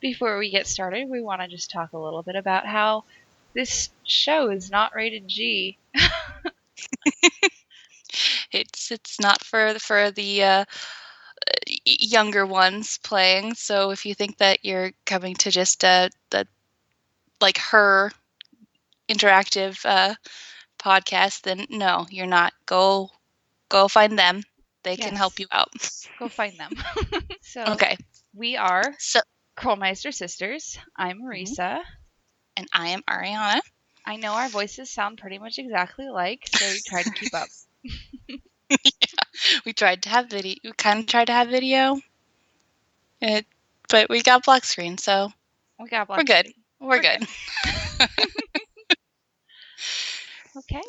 Before we get started, we want to just talk a little bit about how this show is not rated G. It's not for the younger ones playing. So if you think that you're coming to just the like her interactive podcast, then no, you're not. Go find them. They can help you out. Go find them. So Okay. we are Krolmeister sisters. I'm Marisa. And I am Ariana. I know our voices sound pretty much exactly alike, so we tried to keep up. Yeah, we tried to have video. We kind of tried to have video, but we got black screen, so we're good. We're good. Okay.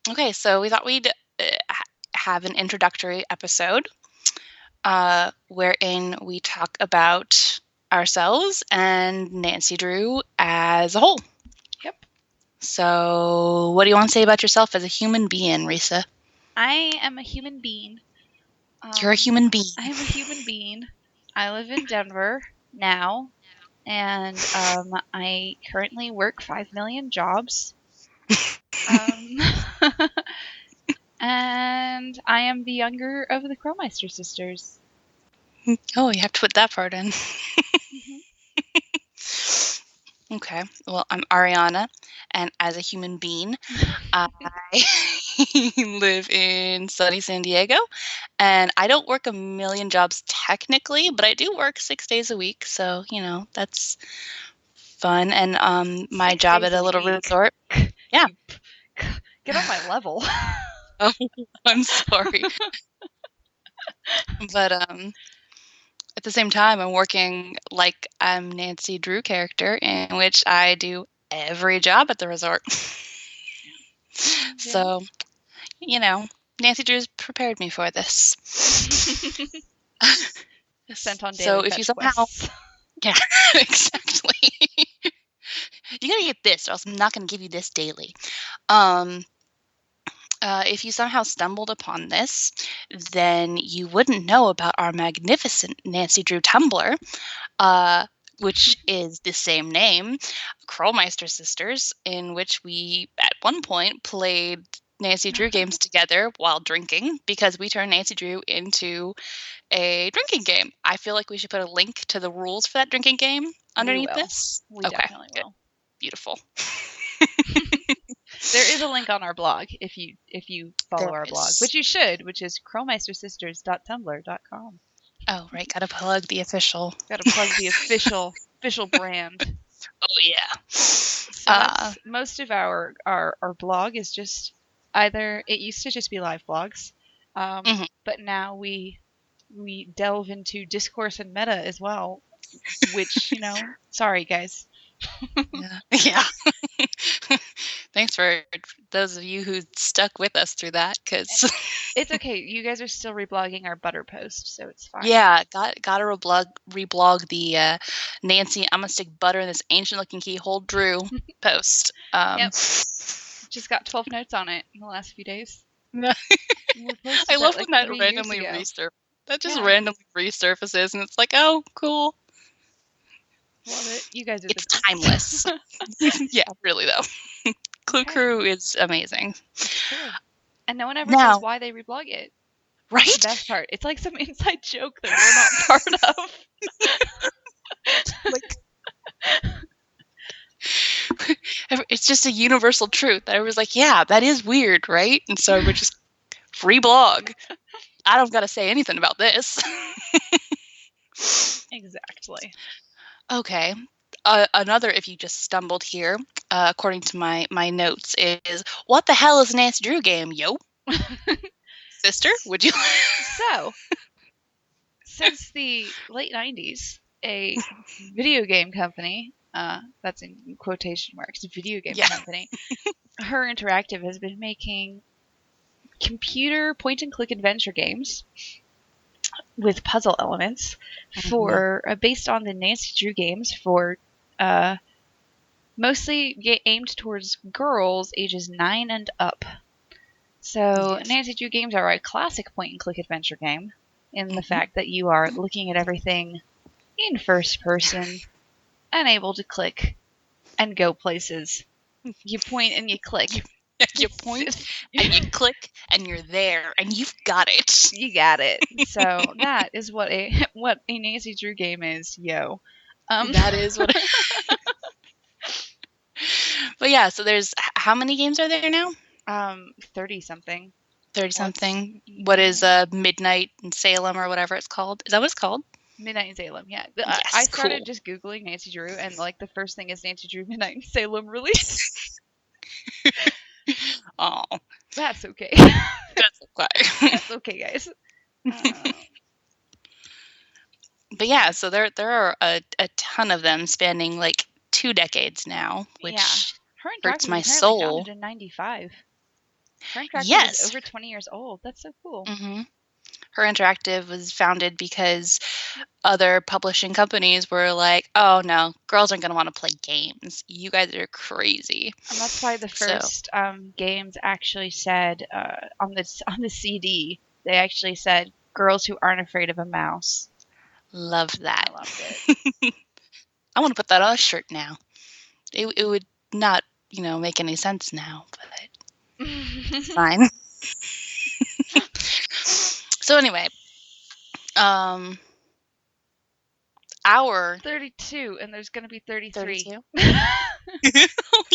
Okay, so we thought we'd have an introductory episode wherein we talk about ourselves and Nancy Drew as a whole. Yep. So what do you want to say about yourself as a human being, Risa? I am a human being. You're a human being. I am a human being. I live in Denver now, and I currently work 5 million jobs. And I am the younger of the Krolmeister sisters. Oh, you have to put that part in. Okay, well, I'm Ariana, and as a human being, I live in sunny San Diego, and I don't work a million jobs technically, but I do work 6 days a week, so, that's fun, and my job at a little resort. Yeah. Get on my level. Oh, I'm sorry. But, at the same time, I'm working like I'm Nancy Drew character, in which I do every job at the resort. So, Nancy Drew's prepared me for this. Sent on daily so if you somehow, quests. Yeah, exactly. You gotta get this, or else I'm not gonna give you this daily. If you somehow stumbled upon this, then you wouldn't know about our magnificent Nancy Drew Tumblr, which is the same name, Krolmeister Sisters, in which we, at one point, played Nancy Drew games together while drinking, because we turned Nancy Drew into a drinking game. I feel like we should put a link to the rules for that drinking game underneath this. We definitely will. Beautiful. There is a link on our blog if you follow our blog, which you should, which is krolmeistersisters.tumblr.com. Oh, right. Gotta plug the official. Gotta plug the official brand. Oh, yeah. So most of our blog is just either, it used to just be live blogs, but now we delve into discourse and meta as well, which, sorry, guys. Yeah. Thanks for those of you who stuck with us through that, because it's okay. You guys are still reblogging our butter post, so it's fine. Yeah, gotta reblog the Nancy, I'm gonna stick butter in this ancient looking keyhole Drew post. Yep. Just got 12 notes on it in the last few days. I love when that randomly resurfaces. That just randomly resurfaces, and it's like, oh, cool. Love it. You guys are It's timeless. Yeah, really though. Clue Crew is amazing. And no one ever knows why they reblog it. Right? That's the best part. It's like some inside joke that we're not part of. It's just a universal truth. I was like, yeah, that is weird, right? And so we just reblog. I don't gotta say anything about this. Exactly. Okay. Another, if you just stumbled here, according to my notes, is what the hell is a Nancy Drew game, yo? Sister, would you? So, since the late 90s, a video game company, that's in quotation marks, video game company, Her Interactive has been making computer point-and-click adventure games with puzzle elements for based on the Nancy Drew games for mostly aimed towards girls ages 9 and up. So Nancy Drew games are a classic point-and-click adventure game in the fact that you are looking at everything, in first person, unable to click and go places. You point and you click. You point and you click and you're there and you've got it. You got it. So that is what a Nancy Drew game is, yo. That is what. But yeah, so there's how many games are there now? 30 something. 30 something. What is Midnight in Salem or whatever it's called? Is that what it's called? Midnight in Salem, yeah. Yes, I started cool. just Googling Nancy Drew, and like the first thing is Nancy Drew Midnight in Salem release. Oh, that's okay. That's okay. That's okay, guys. But yeah, so there are a ton of them spanning like 2 decades now, which hurts my soul. Founded in 95. Her Interactive Yes. is over 20 years old. That's so cool. Mm-hmm. Her Interactive was founded because other publishing companies were like, oh no, girls aren't going to want to play games. You guys are crazy. And that's why the first games actually said on the CD, they actually said girls who aren't afraid of a mouse. Love that. I loved it. I want to put that on a shirt now. It would not, make any sense now, but it's fine. So anyway, our 32, and there's going to be 33. 32?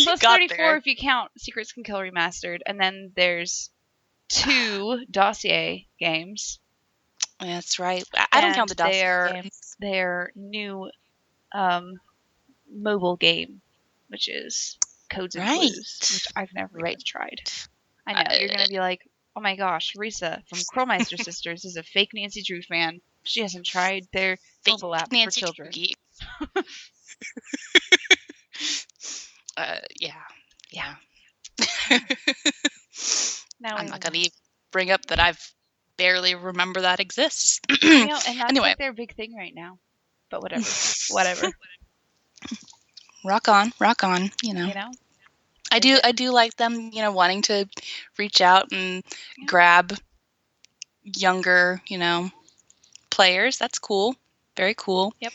Plus 34 there. If you count Secrets Can Kill Remastered, and then there's 2 dossier games. That's right. I don't count the dossier games. Their new mobile game, which is Codes and Clues, which I've never even tried. I know, you're going to be like, oh my gosh, Risa from Krolmeister Sisters is a fake Nancy Drew fan. She hasn't tried their mobile app for children. Yeah. Now I'm not going to bring up that I've barely remember that exists. I know, and that's like their big thing right now. But whatever. Rock on. I do like them, wanting to reach out and grab younger, players. That's cool. Very cool. Yep.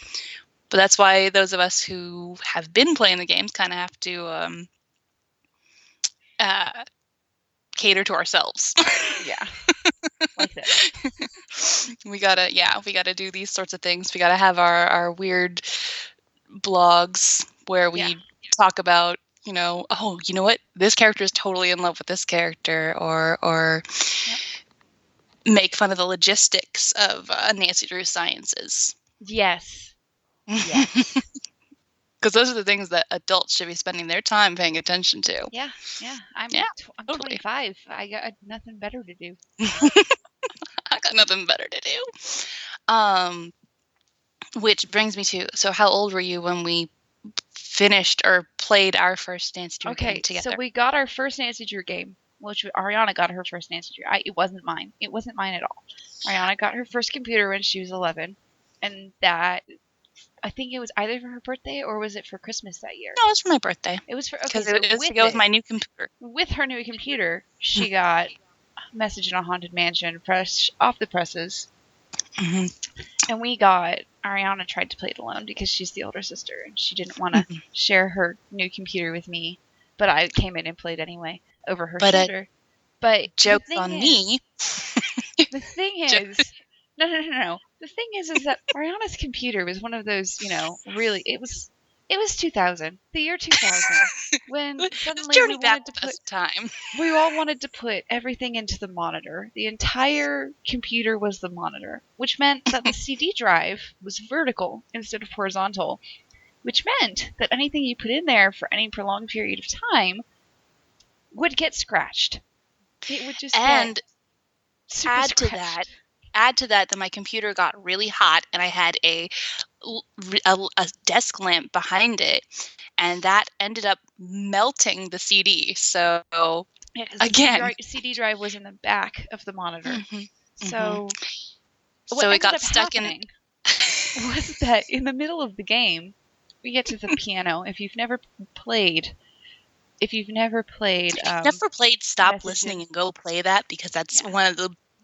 But that's why those of us who have been playing the games kind of have to cater to ourselves. Yeah. Like this. We gotta do these sorts of things. We gotta have our weird blogs where we talk about, oh, you know what? This character is totally in love with this character, or make fun of the logistics of Nancy Drew Sciences. Yes. Because those are the things that adults should be spending their time paying attention to. Yeah. I'm totally. 25. I got nothing better to do. I got nothing better to do. Which brings me to, so how old were you when we finished or played our first Nancy Drew game together? So we got our first Nancy Drew game, which Ariana got her first Nancy Drew. It wasn't mine. It wasn't mine at all. Ariana got her first computer when she was 11, and that, I think it was either for her birthday or was it for Christmas that year? No, it was for my birthday. It was for, because it was to go with my new computer. With her new computer, she got Message in a Haunted Mansion fresh off the presses. Mm-hmm. And Ariana tried to play it alone because she's the older sister and she didn't want to share her new computer with me. But I came in and played anyway over her shoulder. But joke's on me. The thing is, no. The thing is that Ariana's computer was one of those, really, it was 2000, the year 2000, when suddenly we all wanted to put everything into the monitor. The entire computer was the monitor, which meant that the CD drive was vertical instead of horizontal, which meant that anything you put in there for any prolonged period of time would get scratched. It would just add to that my computer got really hot and I had a desk lamp behind it, and that ended up melting the CD. So again, the CD drive was in the back of the monitor. Mm-hmm. So it got stuck in. Was that in the middle of the game, we get to the piano. If you've never played, Stop Listening and Go Play that, because that's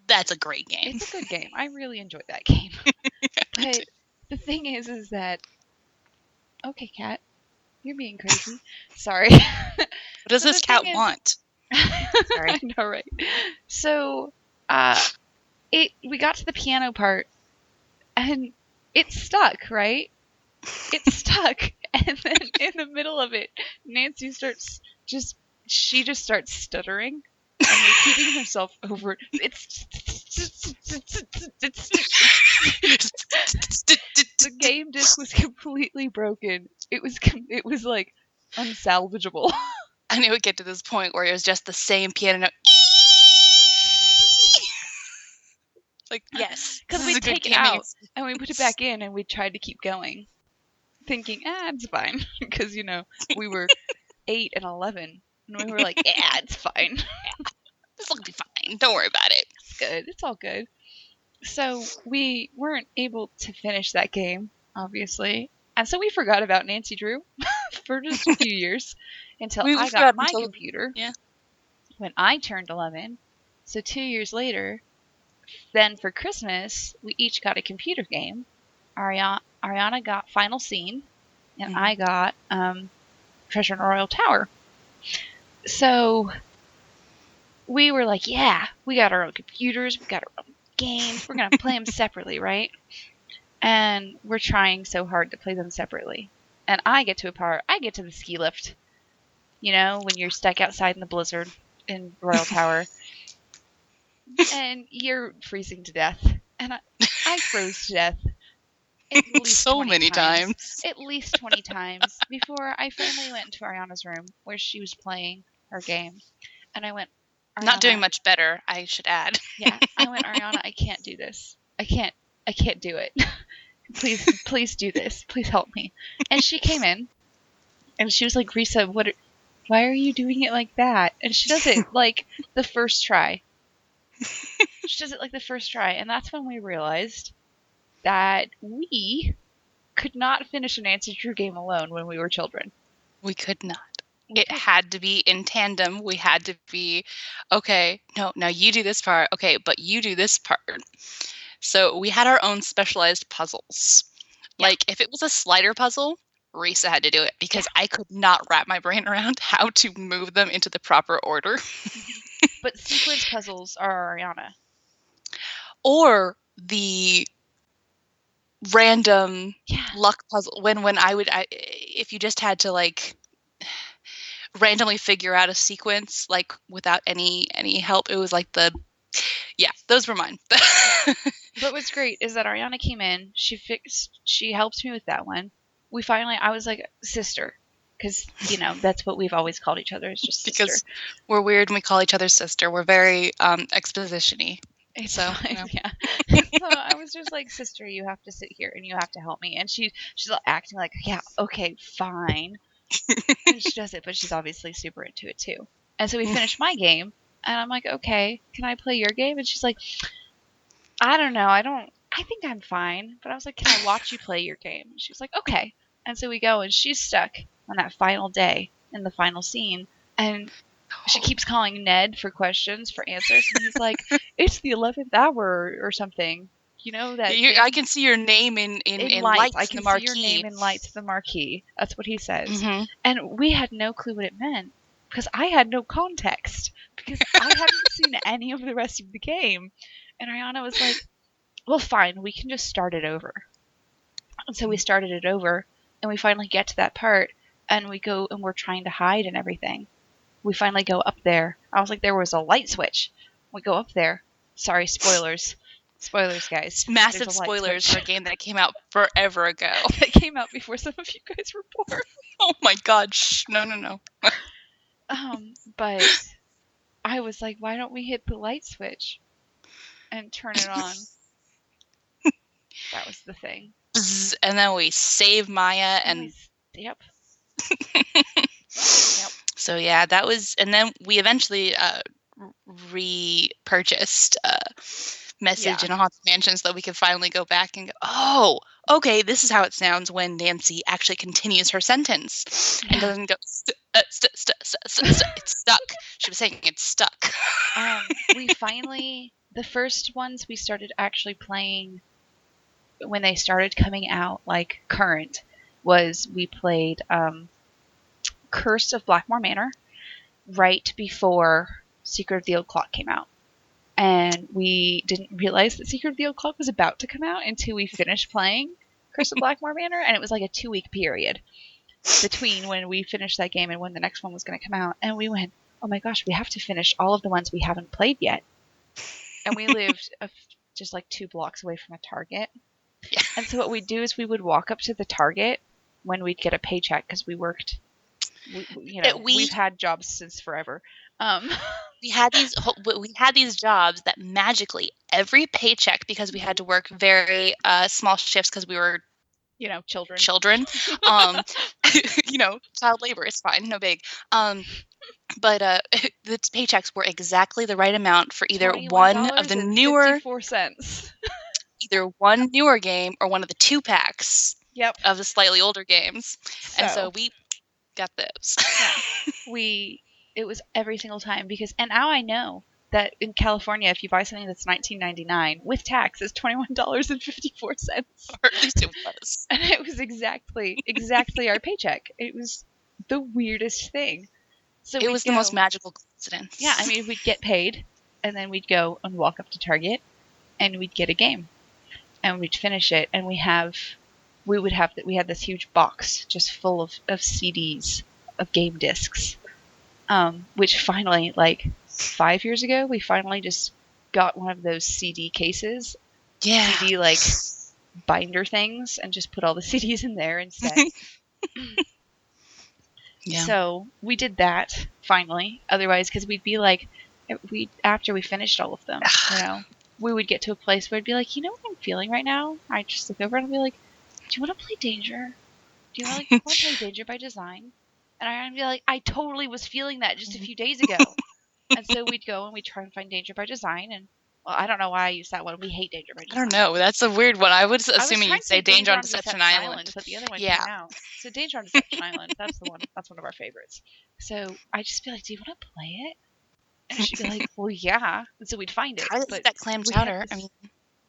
that's a great game. It's a good game. I really enjoyed that game. But the thing is that okay, cat, you're being crazy. Sorry. What does So this the thing cat is, want? Sorry. I know, right? So, we got to the piano part, and it stuck, right? It stuck, and then in the middle of it, Nancy she just starts stuttering and repeating herself over. The game disc was completely broken. It was like unsalvageable. I knew it would get to this point where it was just the same piano note. Like, yes, Because we'd take it out and we put it back in and we tried to keep going, thinking, it's fine. Because, we were 8 and 11 and we were like, it's fine. This will be fine. Don't worry about it. It's good. It's all good. So we weren't able to finish that game, obviously. And so we forgot about Nancy Drew for just a few years until I got my computer. Yeah. When I turned 11. So 2 years later, then for Christmas, we each got a computer game. Ariana got Final Scene, and I got Treasure in the Royal Tower. So we were like, yeah, we got our own computers, we got our own games, we're going to play them separately, right? And we're trying so hard to play them separately. And I get to the ski lift, when you're stuck outside in the blizzard in Royal Tower. And you're freezing to death. And I froze to death at least so many times. At least 20 times before I finally went into Ariana's room where she was playing her game. And I went, Ariana, not doing much better, I should add. Yeah. I went, Ariana, I can't do this. I can't do it. Please do this. Please help me. And she came in and she was like, Risa, why are you doing it like that? And she does it like the first try. She does it like the first try. And that's when we realized that we could not finish a Nancy Drew game alone when we were children. We could not. It had to be in tandem. We had to be, okay, no, now you do this part. Okay, but you do this part. So we had our own specialized puzzles. Yeah. Like if it was a slider puzzle, Risa had to do it because I could not wrap my brain around how to move them into the proper order. But sequence puzzles are Ariana. Or the random luck puzzle when if you just had to like randomly figure out a sequence like without any help, it was like those were mine. But what's great is that Ariana came in, she helped me with that one. I was like, sister, because that's what we've always called each other, is just sister. Because we're weird and we call each other sister. We're very exposition-y. So, yeah. So I was just like, sister, you have to sit here and you have to help me. And she's acting like, yeah, okay, fine. And she does it, but she's obviously super into it too. And so we finished my game, and I'm like, okay, can I play your game? And she's like, I don't know, I think I'm fine. But I was like, can I watch you play your game? And she's like, okay. And so we go, and she's stuck on that final day in the final scene, and she keeps calling Ned for questions, for answers, and he's like, it's the 11th hour or something. That I can see your name in lights. I can see your name in lights, the marquee. That's what he says. Mm-hmm. And we had no clue what it meant because I had no context because I hadn't seen any of the rest of the game. And Ariana was like, well, fine, we can just start it over. And so we started it over, and we finally get to that part, and we go and we're trying to hide and everything. We finally go up there. I was like, there was a light switch. We go up there. Sorry, spoilers. Spoilers, guys. Massive spoilers for a game that came out forever ago. That came out before some of you guys were born. Oh my god, shh. No. But I was like, why don't we hit the light switch and turn it on? That was the thing. And then we save Maya and... Yep. So yeah, that was... And then we eventually repurchased Message in a Haunted Mansion so that we could finally go back and go, oh, okay, this is how it sounds when Nancy actually continues her sentence and doesn't go, it's stuck. She was saying it's stuck. We finally, the first ones we started actually playing when they started coming out, like current, was we played Curse of Blackmore Manor right before Secret of the Old Clock came out. And we didn't realize that Secret of the Old Clock was about to come out until we finished playing Curse of Blackmore Manor, and it was like a 2-week period between when we finished that game and when the next one was going to come out. And we went, oh my gosh, we have to finish all of the ones we haven't played yet. And we lived just like 2 blocks away from a Target. Yeah. And so what we'd do is we would walk up to the Target when we'd get a paycheck, because we worked, we've had jobs since forever. We had these jobs that magically every paycheck, because we had to work very small shifts because we were children child labor is fine, no big, but the paychecks were exactly the right amount for either one of the newer either one newer game or one of the 2-packs of the slightly older games. And so we got those. It was every single time, and now I know that in California, if you buy something that's $19.99 with tax, it's $21.54. Or at least it was. And it was exactly our paycheck. It was the weirdest thing. So it was the most magical coincidence. Yeah, I mean, we'd get paid, and then we'd go and walk up to Target, and we'd get a game, and we'd finish it, and we had this huge box just full of CDs of game discs. Which finally, like 5 years ago, we finally just got one of those CD cases. Yeah. CD, like, binder things, and just put all the CDs in there instead. Yeah. So we did that, finally. Otherwise, because we'd be like, after we finished all of them, we would get to a place where I'd be like, you know what I'm feeling right now? I'd just look over and I'd be like, do you want to play Danger? Do you want to play Danger by Design? And I'd be like, I totally was feeling that just a few days ago. And so we'd go and we'd try and find Danger by Design. And, well, I don't know why I used that one. We hate Danger by Design. I don't know. That's a weird one. I was assuming you'd say Danger on Deception Island. But the other one came out. So Danger on Deception Island, that's the one. That's one of our favorites. So I'd just be like, do you want to play it? And she'd be like, well, yeah. And so we'd find it. But that clam chowder.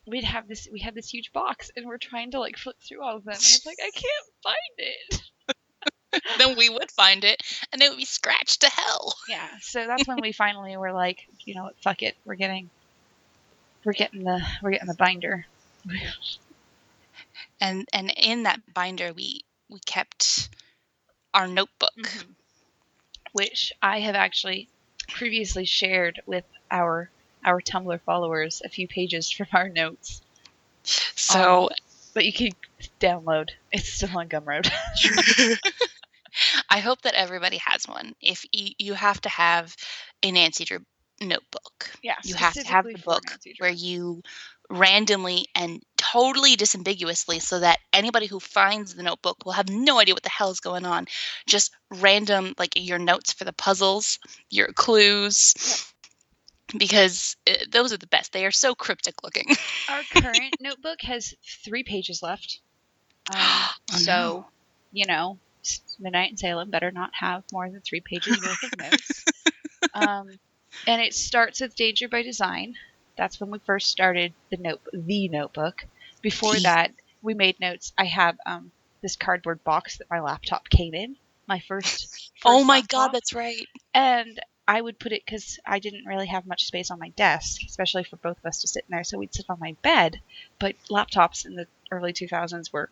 We had this huge box, and we're trying to, like, flip through all of them. And it's like, I can't find it. Then we would find it, and it would be scratched to hell. Yeah, so that's when we finally were like, you know what, fuck it, we're getting the binder. And in that binder, we kept our notebook, which I have actually previously shared with our Tumblr followers a few pages from our notes. So, but you can download. It's still on Gumroad. I hope that everybody has one. If you have to have a Nancy Drew notebook. Yeah, you have to have the book where you randomly and totally disambiguously, so that anybody who finds the notebook will have no idea what the hell is going on. Just random, like your notes for the puzzles, your clues. Yep. Because those are the best. They are so cryptic looking. Our current notebook has 3 pages left. So, Midnight in Salem better not have more than 3 pages worth of notes. And it starts with Danger by Design. That's when we first started the notebook. Before that, we made notes. I have this cardboard box that my laptop came in. My first oh my laptop. God, that's right. And I would put it, because I didn't really have much space on my desk, especially for both of us to sit in there, so we'd sit on my bed. But laptops in the early 2000s were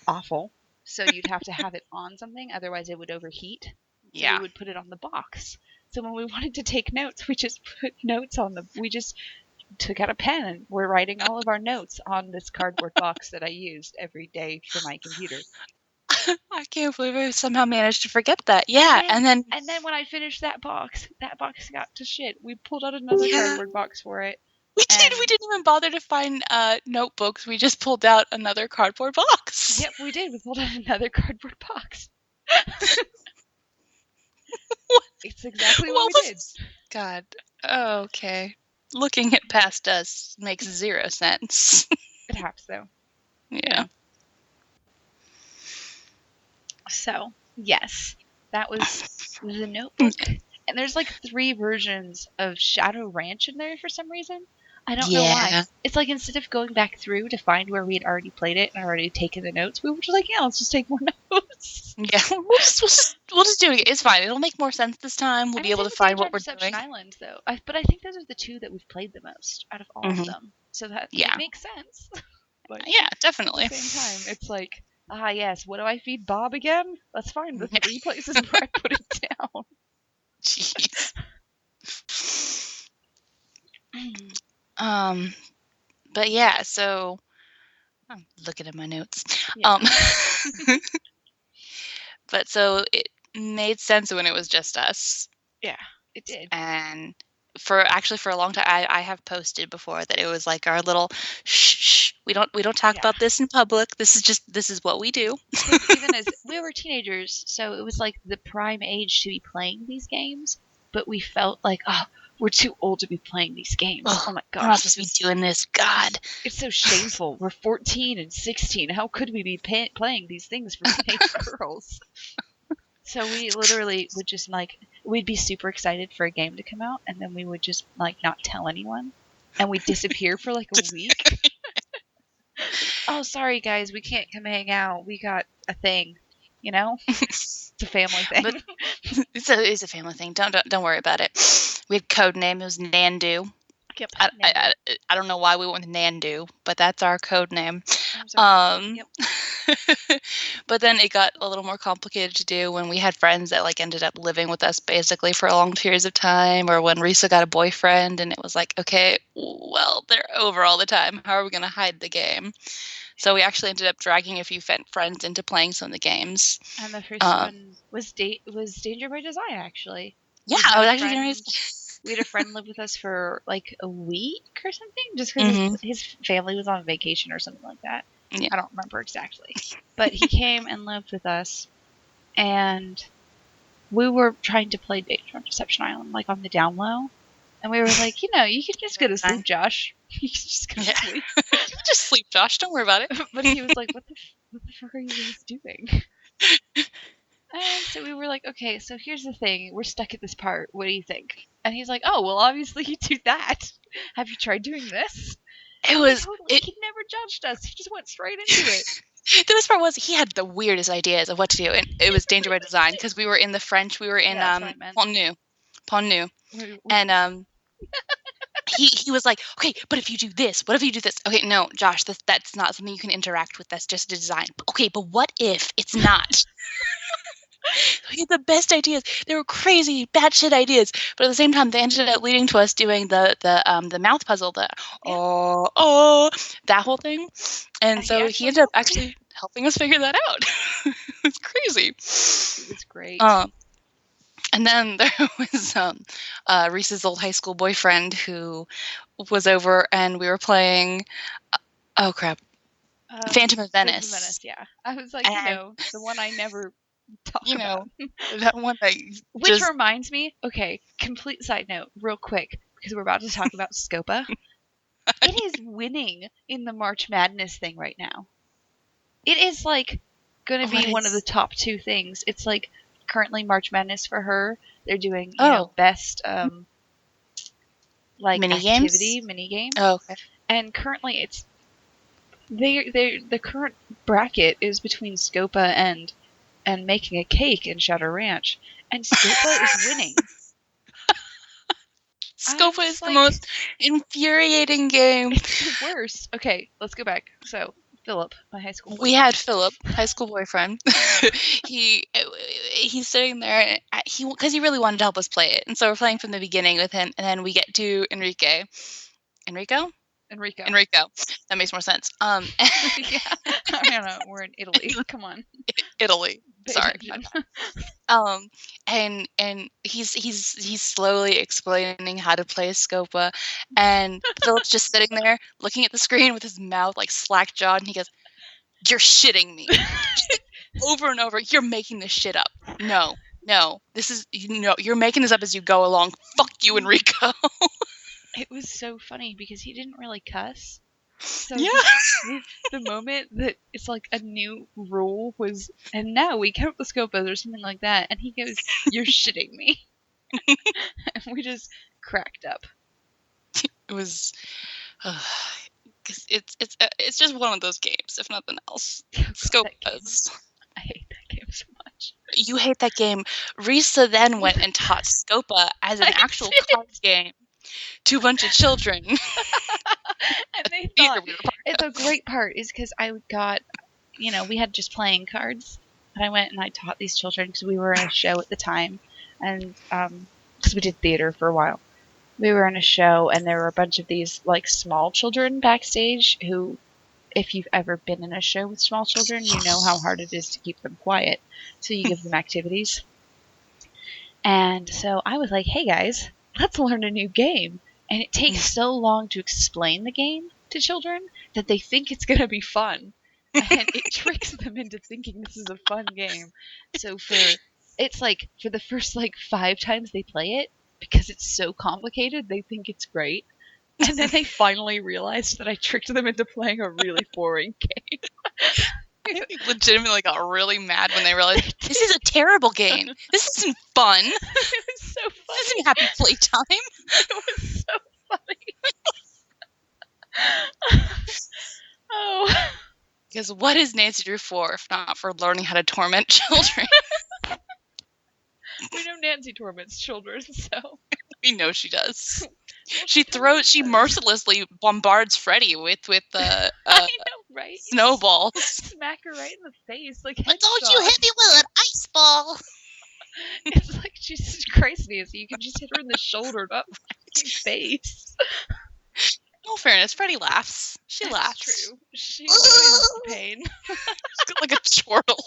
awful, so you'd have to have it on something, otherwise it would overheat. So we would put it on the box. So when we wanted to take notes, we just put notes on we just took out a pen and we're writing all of our notes on this cardboard box that I used every day for my computer. I can't believe I somehow managed to forget that. Yeah, and then when I finished that box got to shit. We pulled out another cardboard box for it. We didn't even bother to find notebooks. We just pulled out another cardboard box. Yep, we did. We pulled out another cardboard box. It's exactly what we did. God. Oh, okay. Looking at past us makes 0 sense. It happens, though. Yeah. So, yes, that was the notebook. And there's like 3 versions of Shadow Ranch in there for some reason. I don't know why. It's like instead of going back through to find where we had already played it and already taken the notes, we were just like, yeah, let's just take more notes. Yeah, we'll just do it. It's fine. It'll make more sense this time. We'll be able to find what we're doing. Island, though. But I think those are the two that we've played the most out of all of them. So that it makes sense. But yeah, definitely. At the same time, it's like, yes, what do I feed Bob again? Let's find the 3 places where I put it down. Jeez. But yeah, so I'm looking at my notes. Yeah. But so it made sense when it was just us. Yeah, it did. And for a long time, I have posted before that it was like our little shh. We don't talk about this in public. This is what we do. Even as we were teenagers, so it was like the prime age to be playing these games. But we felt like, we're too old to be playing these games. Oh my gosh. We're not supposed to be doing this. God. It's so shameful. We're 14 and 16. How could we be playing these things for teenage girls? So we literally would just we'd be super excited for a game to come out, and then we would just not tell anyone. And we'd disappear for a week. Oh, sorry guys, we can't come hang out. We got a thing. It's a family thing. But it's a family thing. Don't worry about it. We had code name. It was Nandu. Yep. I don't know why we went with Nandu, but that's our code name. Yep. But then it got a little more complicated to do when we had friends that ended up living with us basically for long periods of time, or when Risa got a boyfriend and it was like, okay, well, they're over all the time. How are we going to hide the game? So we actually ended up dragging a few friends into playing some of the games. And the first one was Danger by Design, actually. Yeah, I was actually going to we had a friend live with us for a week or something, just because his family was on vacation or something like that. Yeah. I don't remember exactly. But he came and lived with us, and we were trying to play Danger on Deception Island, on the down low. And we were like, you can just go to sleep, Josh. You can just go to sleep. Just sleep, Josh. Don't worry about it. But he was like, what the fuck are you guys doing? And so we were like, okay, so here's the thing. We're stuck at this part. What do you think? And he's like, oh, well, obviously you do that. Have you tried doing this? He never judged us. He just went straight into it. The best part was he had the weirdest ideas of what to do. And it was Danger by Design because we were in the French. We were in Pont Neuf. And he was like, okay, but if you do this, what if you do this? Okay, no, Josh, that's not something you can interact with. That's just a design. Okay, but what if it's not? He had the best ideas. They were crazy, batshit ideas, but at the same time, they ended up leading to us doing the mouth puzzle, that whole thing. And so he ended up actually helping us figure that out. It's crazy. It was great. And then there was Reese's old high school boyfriend who was over, and we were playing. Oh crap! Phantom of Venice. Phantom of Venice, yeah. I was like, the one I never talk about. That one that. Which reminds me. Okay, complete side note, real quick, because we're about to talk about Scopa. It is winning in the March Madness thing right now. It is going to be one of the top 2 things. It's currently March Madness for her. They're doing best mini games. Oh, okay. And currently it's the current bracket is between Scopa and making a cake in Shadow Ranch, and Scopa is winning. Scopa is the most infuriating game. It's the worst. Okay, let's go back. So Philip, my high school boyfriend. We had Philip, high school boyfriend. He's sitting there because he really wanted to help us play it, and so we're playing from the beginning with him, and then we get to Enrico. That makes more sense. Yeah, I don't know. We're in Italy. Come on, Italy. Sorry. And he's slowly explaining how to play Scopa, and Philip's just sitting there looking at the screen with his mouth slack jawed, and he goes, "You're shitting me." Over and over, you're making this shit up. No, this is you're making this up as you go along. Fuck you, Enrico. It was so funny because he didn't really cuss. So yeah. The moment that it's a new rule was, and now we count the Scopas or something like that, and he goes, "You're shitting me." And we just cracked up. It was It's just one of those games, if nothing else. Scopas. I hate that game so much. You hate that game. Risa then went and taught Scopa as an actual card game to a bunch of children. And they thought it's a great part is because I got, we had just playing cards, and I went and I taught these children because we were in a show at the time, and because we did theater for a while. We were in a show, and there were a bunch of these like small children backstage who, if you've ever been in a show with small children, you know how hard it is to keep them quiet. So you give them activities. And so I was like, hey guys, let's learn a new game. And it takes so long to explain the game to children that they think it's going to be fun. And it tricks them into thinking this is a fun game. So it's like for the first like 5 times they play it, because it's so complicated, they think it's great. And then they finally realized that I tricked them into playing a really boring game. I legitimately got really mad when they realized this is a terrible game. This isn't fun. It was so funny. This isn't happy playtime. It was so funny. Oh. Because what is Nancy Drew for if not for learning how to torment children? We know Nancy torments children, so we know she does. She mercilessly bombards Freddy with I know, right? snowballs. Smack her right in the face, like don't you hit me with an ice ball? It's like Jesus Christ, Nancy, you can just hit her in the shoulder, not in the face. In all fairness, Freddy laughs. She laughs. True. She enjoys the pain. She's got like a chortle.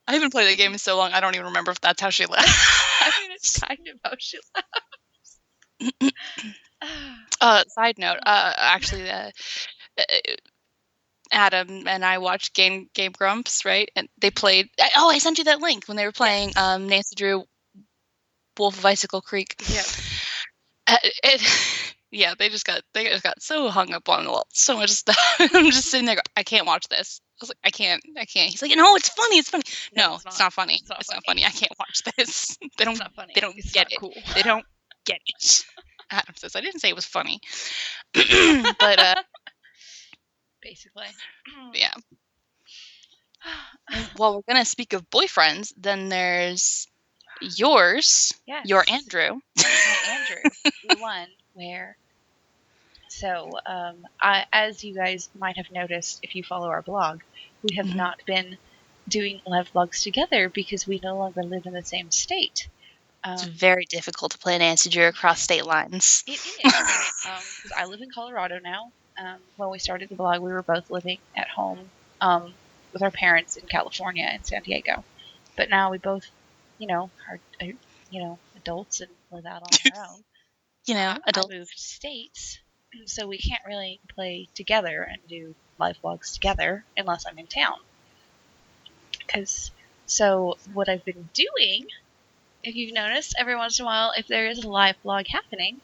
I haven't played that game in so long, I don't even remember if that's how she laughs. I mean, it's kind of how she laughs. Side note, actually, Adam and I watched Game Grumps, right? And they played. Oh, I sent you that link when they were playing Nancy Drew, Wolf of Icicle Creek. Yeah. Yeah, they just got so hung up on so much stuff. I'm just sitting there. I can't watch this. I was like, I can't. He's like, no, it's funny. It's funny. No, it's not funny. It's not funny. I can't watch this. They don't get it. Cool. They don't get it. Adam says, I didn't say it was funny. But basically. Yeah. Well, we're gonna speak of boyfriends. Then there's yours. Yes. Your Andrew. My Andrew. The one where. So, as you guys might have noticed if you follow our blog, we have not been doing live blogs together because we no longer live in the same state. It's very difficult to play Nancy Drew across state lines. It is. Because I live in Colorado now. When we started the blog, we were both living at home with our parents in California and San Diego. But now we both, are adults and live out on our own. Adults. I moved states. So we can't really play together and do live vlogs together unless I'm in town. So what I've been doing, if you've noticed, every once in a while, if there is a live vlog happening,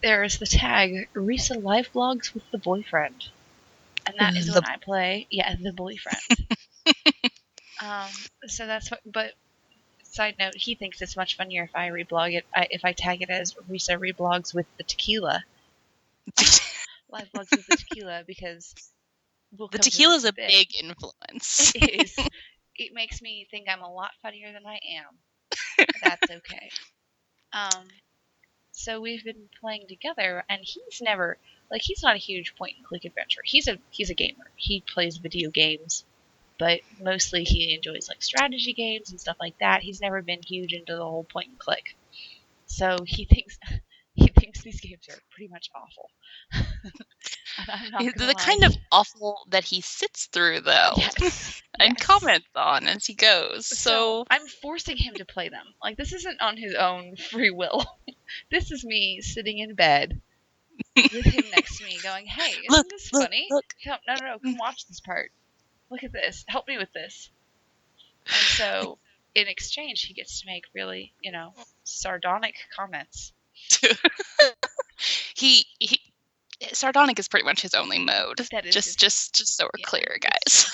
there is the tag Risa live vlogs with the boyfriend, and that is when I play. Yeah, the boyfriend. So that's what. But side note, he thinks it's much funnier if I reblog it. If I tag it as Risa reblogs with the tequila. Live blogs with the tequila because the tequila is a big influence. It is. It makes me think I'm a lot funnier than I am. That's okay. So we've been playing together, and he's not a huge point and click adventure. He's a gamer. He plays video games, but mostly he enjoys like strategy games and stuff like that. He's never been huge into the whole point and click. So he thinks these games are pretty much awful. And I'm not the kind of awful that he sits through, though, and comments on as he goes. So I'm forcing him to play them. Like, this isn't on his own free will. This is me sitting in bed with him next to me going, hey, isn't this funny? Look. No, come watch this part. Look at this. Help me with this. And so, in exchange, he gets to make really, sardonic comments. he sardonic is pretty much his only mode. That is just so we're clear, guys.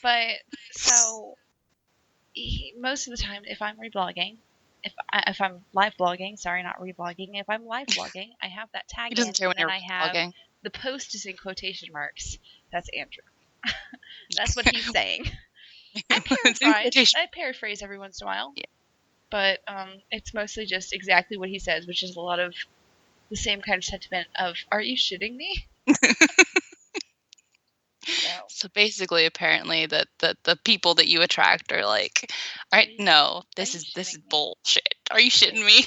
But so most of the time, if I'm reblogging, if I'm live blogging, sorry, not reblogging. If I'm live blogging, I have that He tag in, doesn't care and when then you're I have blogging. the post is in quotation marks. That's Andrew. That's what he's saying. It's in quotation. I paraphrase every once in a while. Yeah. But it's mostly just exactly what he says, which is a lot of the same kind of sentiment of, are you shitting me? So basically, apparently, the people that you attract are like, all right, no, this is bullshit. Are you shitting me?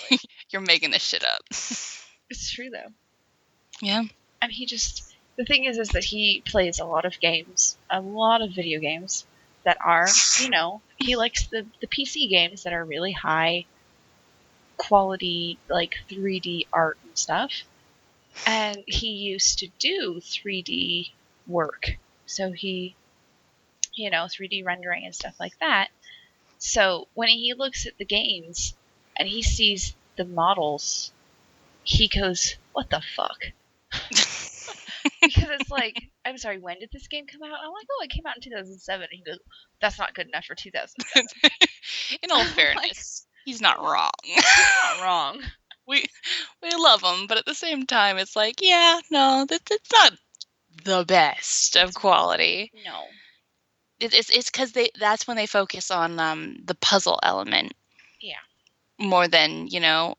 You're making this shit up. It's true, though. Yeah. And the thing is that he plays a lot of games, a lot of video games that are, he likes the PC games that are really high quality, like 3D art and stuff. And he used to do 3D work. So he, 3D rendering and stuff like that. So when he looks at the games and he sees the models, he goes, what the fuck? Because it's like, I'm sorry, when did this game come out? I'm like, oh, it came out in 2007. And he goes, that's not good enough for 2007. In all fairness, he's not wrong. He's not wrong. We love him, but at the same time, it's like, yeah, no, it's not the best of quality. No. It's because that's when they focus on the puzzle element. Yeah. More than,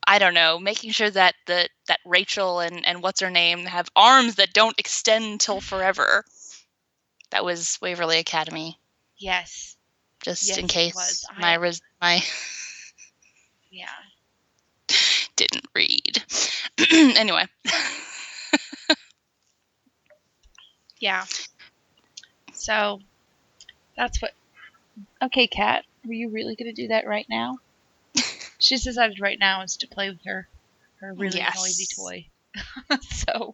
I don't know, making sure that that Rachel and what's her name have arms that don't extend till forever. That was Waverly Academy. Yes. Just in case my yeah. Didn't read. Anyway. Yeah. So that's what. Okay, Kat, were you really going to do that right now? She's decided right now is to play with her really noisy toy. So,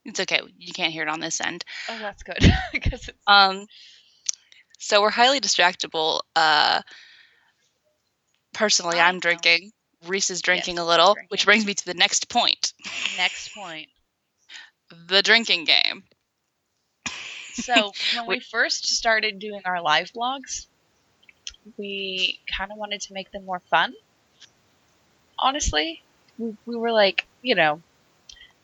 It's okay. You can't hear it on this end. Oh, that's good. Because so we're highly distractible. Personally, I'm drinking. Reese is drinking a little, which brings me to the next point. The drinking game. So when we first started doing our live vlogs, we kind of wanted to make them more fun. Honestly, we were like,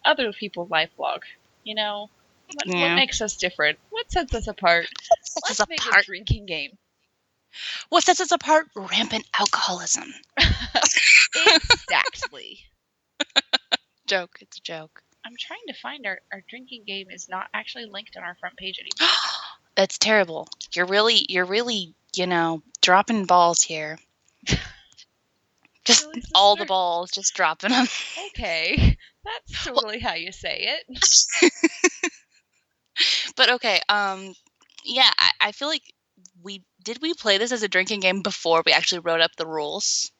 other people live vlog. What makes us different? What sets us apart? Let's make a drinking game. What sets us apart? Rampant alcoholism. Exactly. Joke. It's a joke. I'm trying to find our drinking game is not actually linked on our front page anymore. That's terrible. You're really, dropping balls here. Just really, all the balls, just dropping them. Okay. That's totally how you say it. But okay, yeah, I feel like we play this as a drinking game before we actually wrote up the rules?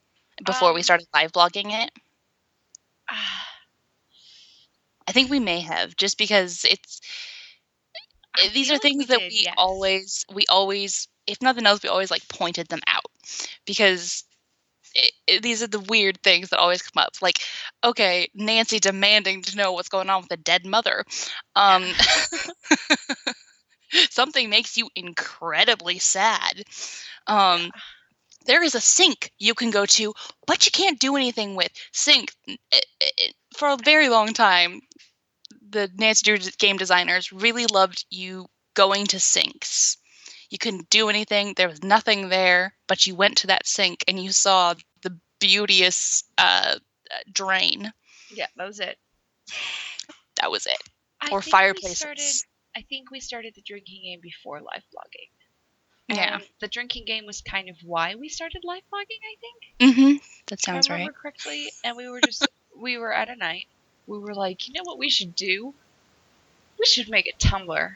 Before we started live blogging it? I think we may have, just because these are things that we always, if nothing else, we always like pointed them out, because these are the weird things that always come up. Like, okay, Nancy demanding to know what's going on with a dead mother. Something makes you incredibly sad. There is a sink you can go to, but you can't do anything with. Sink. For a very long time, the Nancy Drew game designers really loved you going to sinks. You couldn't do anything. There was nothing there, but you went to that sink and you saw the beauteous drain. Yeah, that was it. That was it. Or fireplaces. I think we started the drinking game before live blogging. Yeah. And the drinking game was kind of why we started live blogging, I think. Mm-hmm. That sounds right. If I remember correctly. And we were at a night. We were like, you know what we should do? We should make a Tumblr,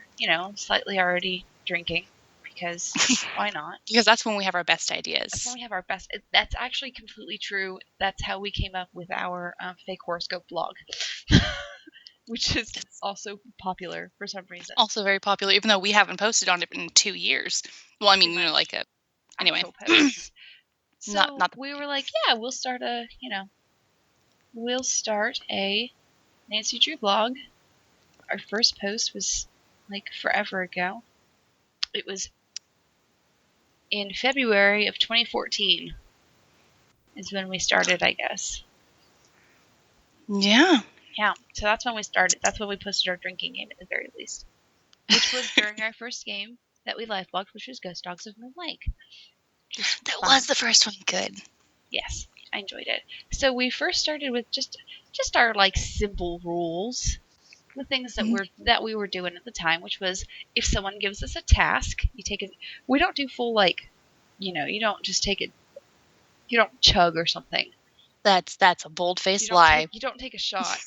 slightly already drinking. Because why not? Because that's when we have our best ideas. That's when we have our best. That's actually completely true. That's how we came up with our fake horoscope blog. Which is also popular for some reason. Also very popular, even though we haven't posted on it in 2 years. Well, I mean, anyway. So not we were like, yeah, we'll start a Nancy Drew blog. Our first post was like forever ago. It was in February of 2014. is when we started, I guess. Yeah. Yeah, so that's when we started. That's when we posted our drinking game, at the very least. Which was during our first game that we live blogged, which was Ghost Dogs of Moon Lake. That was the first one. Good. Yes, I enjoyed it. So we first started with just our like simple rules, the things that we were doing at the time, which was if someone gives us a task, you take it. We don't do full like, you don't just take it. You don't chug or something. That's a bold-faced lie. You don't take a shot.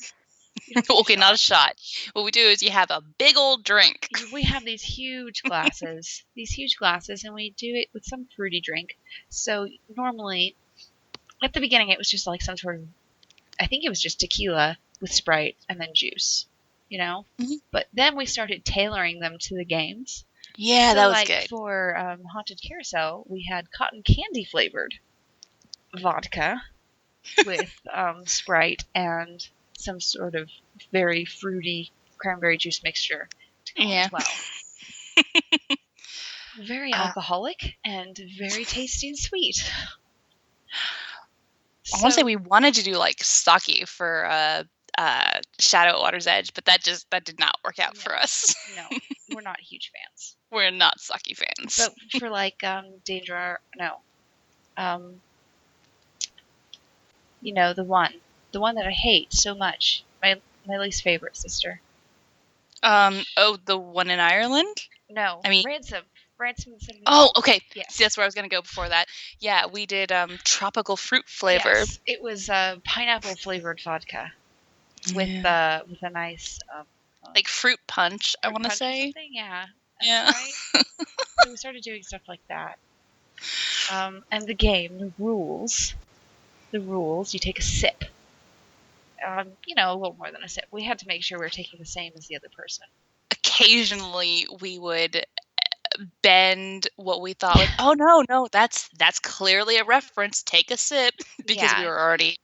Okay, not a shot. What we do is you have a big old drink. We have these huge glasses, and we do it with some fruity drink. So normally, at the beginning, it was just like some sort of, I think it was just tequila with Sprite and then juice, Mm-hmm. But then we started tailoring them to the games. Yeah, so that was like good. For Haunted Carousel, we had cotton candy flavored vodka with Sprite and some sort of very fruity cranberry juice mixture to go as well. Very alcoholic and very tasty and sweet. I want to say we wanted to do like sake for Shadow at Water's Edge, but that did not work out for us. No, we're not huge fans. We're not sake fans. But for like Danger, no. The one that I hate so much, my least favorite, sister. The one in Ireland? No, I mean Ransom. Oh, okay. Yes. See, that's where I was going to go before that. Yeah, we did tropical fruit flavor. Yes, it was pineapple flavored vodka with a nice like fruit punch. I want to say. Yeah. Yeah. Right. So we started doing stuff like that. And the game, the rules. You take a sip. A little more than a sip. We had to make sure we were taking the same as the other person. Occasionally, we would bend what we thought was, oh no, that's clearly a reference. Take a sip, because we were already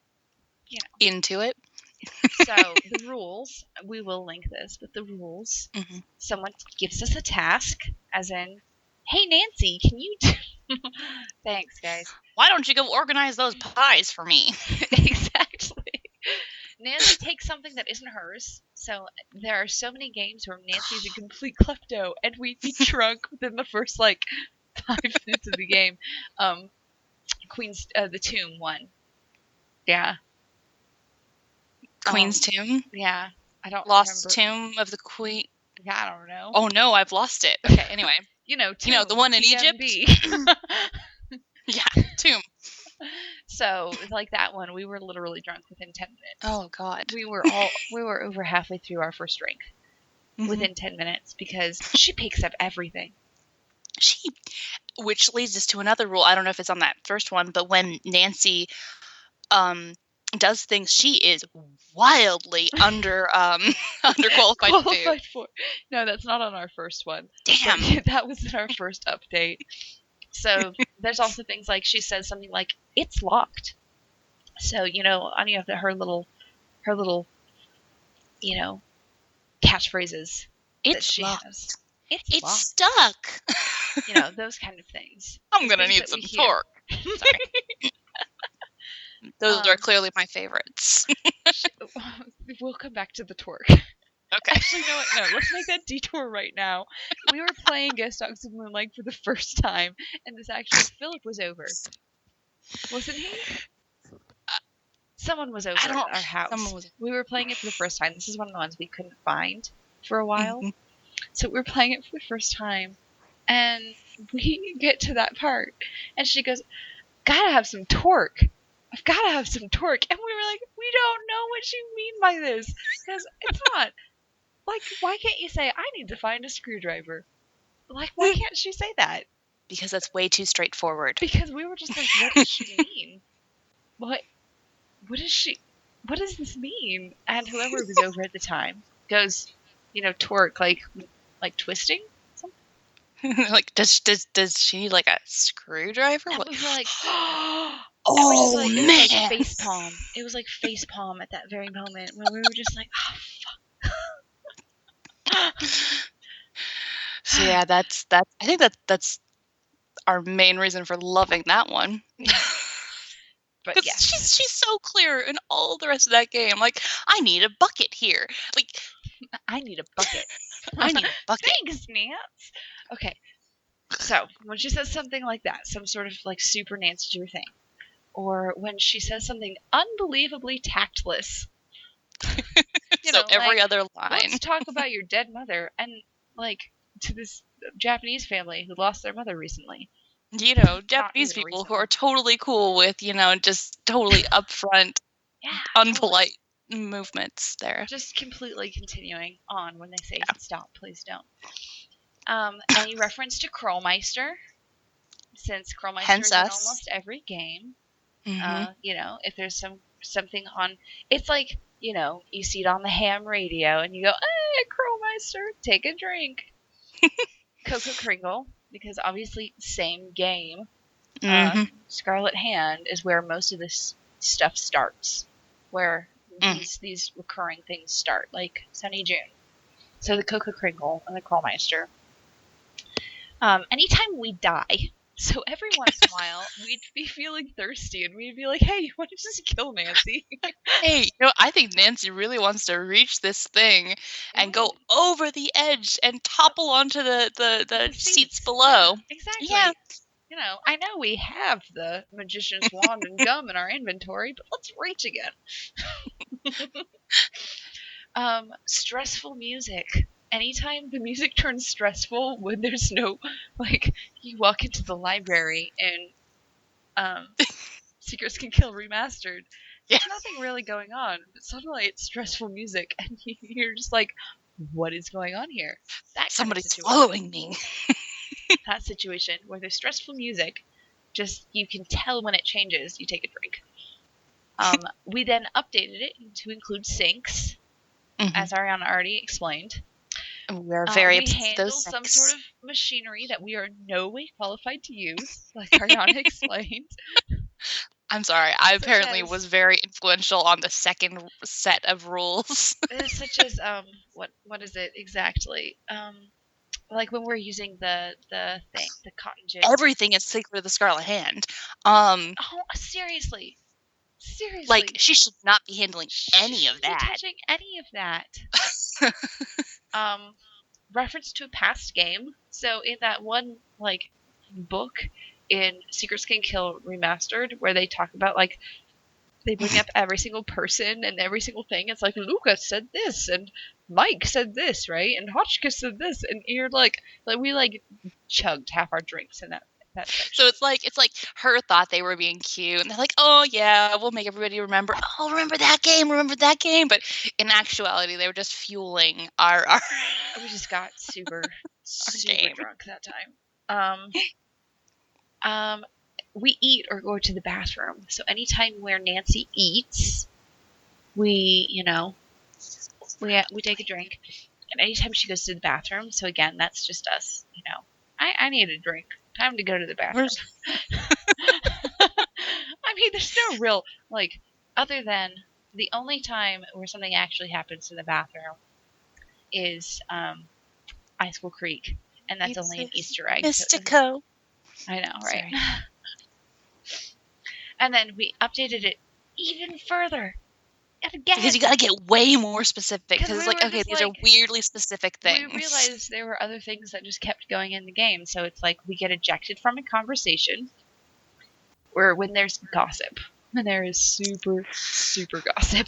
into it. So the rules, we will link this, but the rules, someone gives us a task, as in, hey Nancy, can you thanks guys. Why don't you go organize those pies for me? Exactly. Nancy takes something that isn't hers. So there are so many games where Nancy's a complete klepto, and we'd be drunk within the first 5 minutes of the game. Queen's the Tomb one. Yeah. Queen's Tomb? Yeah. I don't Lost remember. Tomb of the Queen. Yeah, I don't know. Oh no, I've lost it. Okay, anyway. Tomb, the one in TMB. Egypt? Yeah, Tomb. So, like that one, we were literally drunk within 10 minutes. Oh god. We were over halfway through our first drink within 10 minutes because she picks up everything. Which leads us to another rule. I don't know if it's on that first one, but when Nancy does things, she is wildly underqualified for. No, that's not on our first one. Damn. But that was in our first update. So there's also things like she says something like, it's locked. So, any of her little, catchphrases that she has. It's stuck. Those kind of things. I'm going to need some torque. Sorry. Those are clearly my favorites. We'll come back to the torque. Okay. Actually, no, let's make that detour right now. We were playing Ghost Dogs of Moon Lake for the first time, and Philip was over. Wasn't he? Someone was over at our house. We were playing it for the first time. This is one of the ones we couldn't find for a while. Mm-hmm. So we were playing it for the first time, and we get to that part, and she goes, gotta have some torque. I've got to have some torque. And we were like, we don't know what you mean by this. Because it's not. Why can't you say, I need to find a screwdriver? Why can't she say that? Because that's way too straightforward. Because we were just like, what does she mean? What does this mean? And whoever was over at the time goes, torque, like twisting? Does she need a screwdriver? And we were like, oh man! It was like face palm. It was like face palm at that very moment when we were just like, oh fuck. So yeah, that's. I think that's our main reason for loving that one. But Because yes. she's so clear in all the rest of that game. Like, I need a bucket here. Like, I need a bucket. I need a bucket. Thanks, Nance. Okay. So when she says something like that, some sort of like super Nancy Drew thing, or when she says something unbelievably tactless, So every like, other line. let's talk about your dead mother, and like to this Japanese family who lost their mother recently. Japanese people who are totally cool with, just totally upfront, unpolite movements there. Just completely continuing on when they say stop, please don't. Any reference to Krolmeister, since Krolmeister is in almost every game. Mm-hmm. If there's something on, it's like, you see it on the ham radio and you go, hey, Krolmeister, take a drink. Coco Kringle, because obviously same game. Mm-hmm. Scarlet Hand is where most of this stuff starts, where these recurring things start, like Sunny June. So the Coco Kringle and the Krolmeister. Anytime we die, so every once in a while, we'd be feeling thirsty, and we'd be like, hey, you want to just kill Nancy? Hey, I think Nancy really wants to reach this thing and go over the edge and topple onto the seats below. Yeah, exactly. Yeah. I know we have the magician's wand and gum in our inventory, but let's reach again. Stressful music. Anytime the music turns stressful, when there's no, like, you walk into the library and Secrets Can Kill Remastered, there's nothing really going on, but suddenly it's stressful music, and you're just like, what is going on here? Somebody's following me. That situation where there's stressful music, just, you can tell when it changes, you take a drink. We then updated it to include syncs, as Ariana already explained. We're very we handle some sort of machinery that we are in no way qualified to use, like Ariana explained. I'm sorry, I apparently was very influential on the second set of rules. Such as, what is it exactly? Like when we're using the thing, the cotton gin. Everything is Secret of the Scarlet Hand. Oh, seriously. Like, she should not be handling any of that. Touching any of that. Reference to a past game. So in that one, like, book in Secrets Can Kill Remastered, where they talk about, like, they bring up every single person and every single thing. It's like, Luca said this, and Mike said this, right? And Hotchkiss said this, and you're like we, like, chugged half our drinks in that section. So it's like her thought they were being cute, and they're like, oh yeah, we'll make everybody remember. Oh, remember that game. But in actuality, they were just fueling our we just got super game. drunk that time. We eat or go to the bathroom. So anytime where Nancy eats, we take a drink. And anytime she goes to the bathroom, so again, that's just us, I need a drink. Time to go to the bathroom. I mean, there's no real, like, other than the only time where something actually happens in the bathroom is High School Creek, and that's only an Easter egg. Mystico. I know, right? And then we updated it even further. Again. Because you gotta get way more specific. Because it's like, okay, these are weirdly specific things. We realized there were other things that just kept going in the game. So it's like we get ejected from a conversation when there's gossip. And there is super, super gossip.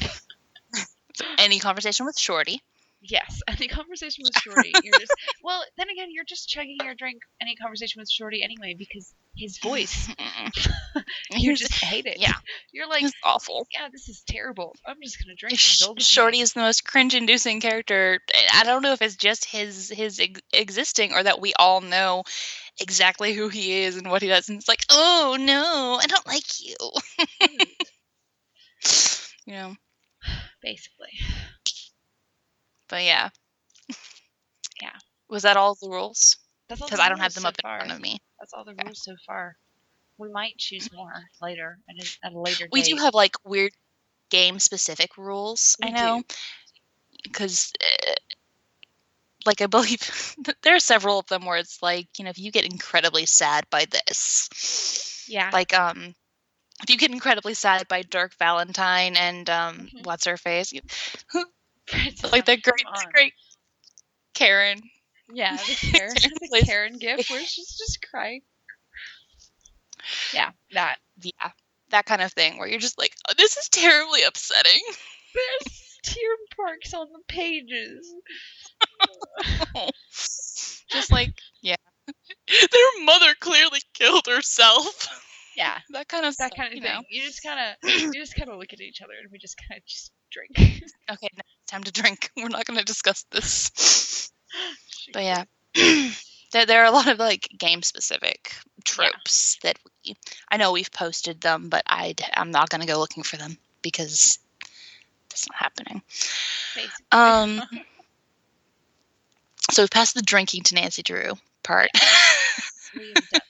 So any conversation with Shorty. Yes, any conversation with Shorty. You're just, well, then again, you're just chugging your drink any conversation with Shorty anyway, because his voice, you just hate it. Yeah. You're like, it's awful. Yeah, this is terrible. I'm just going to drink. Shorty is the most cringe-inducing character. I don't know if it's just his existing, or that we all know exactly who he is and what he does. And it's like, oh, no, I don't like you. Basically. But yeah. Yeah. Was that all the rules? Because I don't have them up in front of me. That's all the rules so far. We might choose more later at a later date. We do have, like, weird game-specific rules, I know. Because, like, I believe there are several of them where it's like, if you get incredibly sad by this. Yeah. Like, If you get incredibly sad by Dirk Valentine and what's her face, like the great Karen. Yeah, the Karen gif where she's just crying. Yeah, that. Yeah, that kind of thing where you're just like, oh, this is terribly upsetting. There's tear marks on the pages. Just like, yeah. Their mother clearly killed herself. Yeah. That kind of thing. Know? You just kinda look at each other and we just kinda just drink. Okay, now it's time to drink. We're not gonna discuss this. But yeah. There are a lot of like game specific tropes that I know we've posted them, but I'm not gonna go looking for them because that's not happening. Basically. So we've passed the drinking to Nancy Drew part. We've done that.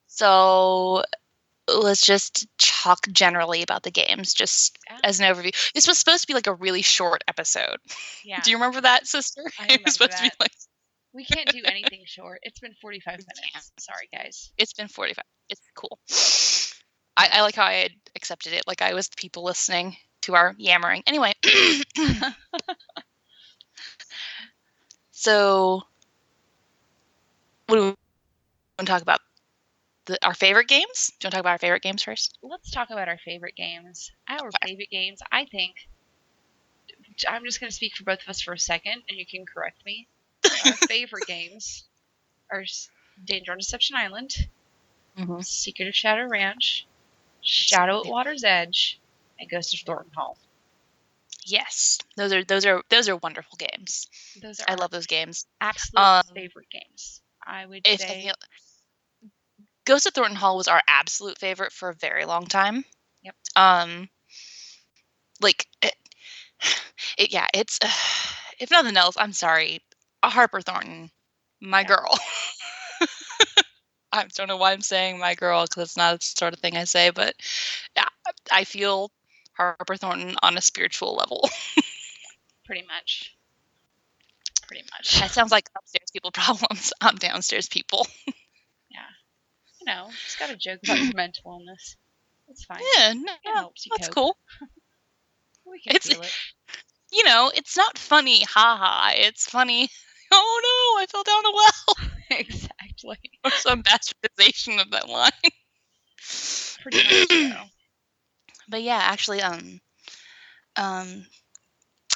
So let's just talk generally about the games, just as an overview. This was supposed to be like a really short episode. Yeah. Do you remember that, sister? I remember supposed that. To be like... We can't do anything short. It's been 45 minutes. Sorry, guys. It's been 45. It's cool. I like how I had accepted it. Like I was the people listening to our yammering. Anyway. So, what do we want to talk about? Our favorite games? Do you want to talk about our favorite games first? Let's talk about our favorite games. Favorite games, I think, I'm just going to speak for both of us for a second, and you can correct me. Our favorite games are Danger on Deception Island, Secret of Shadow Ranch, Shadow at Water's Edge, and Ghost of Thornton Hall. Yes, those are wonderful games. I love those games. Absolute favorite games. I would say Ghost of Thornton Hall was our absolute favorite for a very long time. Yep. Like it's if nothing else, I'm sorry, Harper Thornton, my girl. I don't know why I'm saying my girl because it's not the sort of thing I say, but yeah, I feel Harper Thornton on a spiritual level. Pretty much. That sounds like upstairs people problems. I'm downstairs people. Yeah. Just gotta joke about your mental illness. It's fine. Yeah, helps you that's cope. Cool. We can feel it. It's not funny, haha. It's funny. Oh no, I fell down a well. Exactly. Or some bastardization of that line. Pretty much so. But yeah, actually, I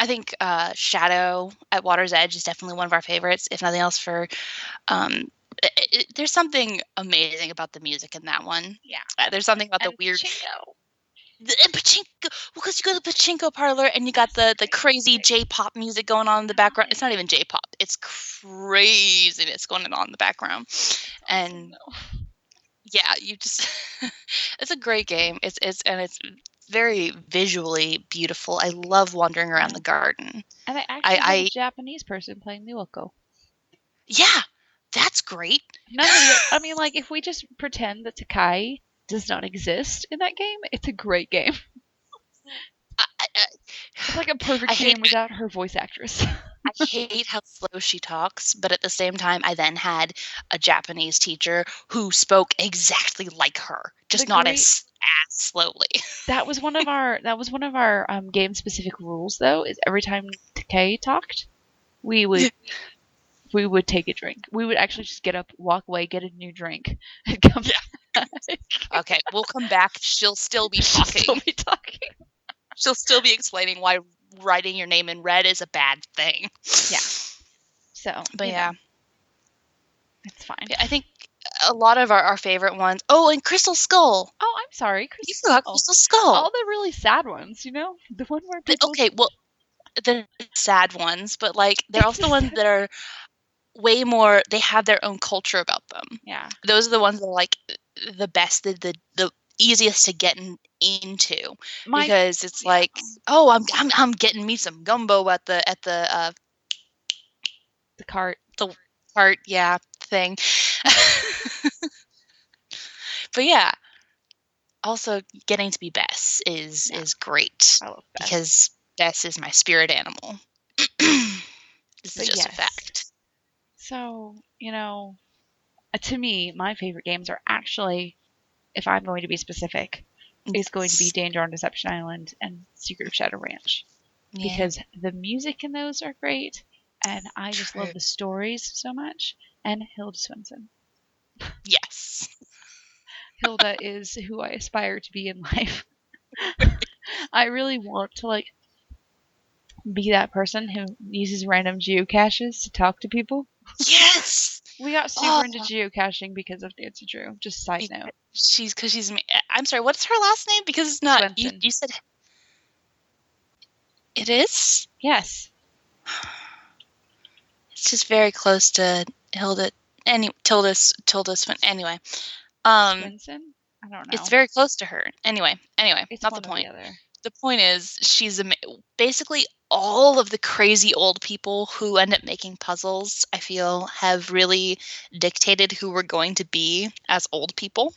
think Shadow at Water's Edge is definitely one of our favorites, if nothing else for there's something amazing about the music in that one. Yeah. There's something about the weird pachinko. Pachinko, because you go to the pachinko parlor and you got the crazy J-pop music going on in the background. It's not even J-pop; it's craziness going on in the background. And yeah, you just it's a great game. It's very visually beautiful. I love wandering around the garden. And I actually have a Japanese person playing the ukulele. Yeah, that's great. I mean, like, if we just pretend that Takai does not exist in that game, it's a great game. It's like a perfect game without her voice actress. I hate how slow she talks, but at the same time, I then had a Japanese teacher who spoke exactly like her, just not as slowly. That was one of our game specific rules, though. Is every time Takai talked, we would take a drink. We would actually just get up, walk away, get a new drink, and come back. Okay, we'll come back. She'll still be talking. She'll still be explaining why writing your name in red is a bad thing. Yeah. So, but yeah, it's fine. I think a lot of our favorite ones. Oh, and Crystal Skull. Oh, I'm sorry, Crystal Skull. All the really sad ones, the one where people. Okay, well, the sad ones, but like they're also the ones that are way more. They have their own culture about them. Yeah. Those are the ones that are like the best, the easiest to get into because it's like, oh, I'm getting me some gumbo at the cart. The cart, yeah, thing. But yeah, also getting to be Bess is great. I love Bess. Because Bess is my spirit animal. This is just a fact. So, to me, my favorite games are actually, if I'm going to be specific, is going to be Danger on Deception Island and Secret of Shadow Ranch. Yeah. Because the music in those are great, and I just True. love the stories so much. And Hilda Swenson. Yes. Hilda is who I aspire to be in life. I really want to, like, be that person who uses random geocaches to talk to people. Yes! We got super into geocaching because of Nancy Drew. Just side note. I'm sorry, what's her last name? Because it's not, Swenson. you said, it is? Yes. It's just very close to Hilda, Tilda Swinton. Anyway. Swinson? I don't know. It's very close to her. Anyway, it's not one the point. Or the other. The point is, she's basically all of the crazy old people who end up making puzzles, I feel, have really dictated who we're going to be as old people.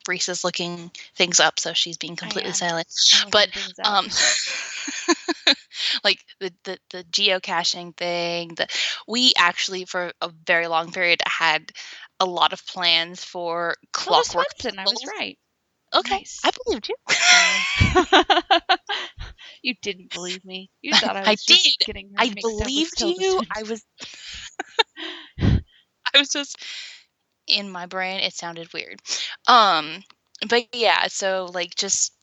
Reese is looking things up, so she's being completely silent. But like the geocaching thing, we actually for a very long period had a lot of plans for clockwork puzzles. I was right. Okay, nice. I believed you. You didn't believe me. You thought I was just getting her mixed believed up with you. I was just in my brain. It sounded weird. But yeah, so like just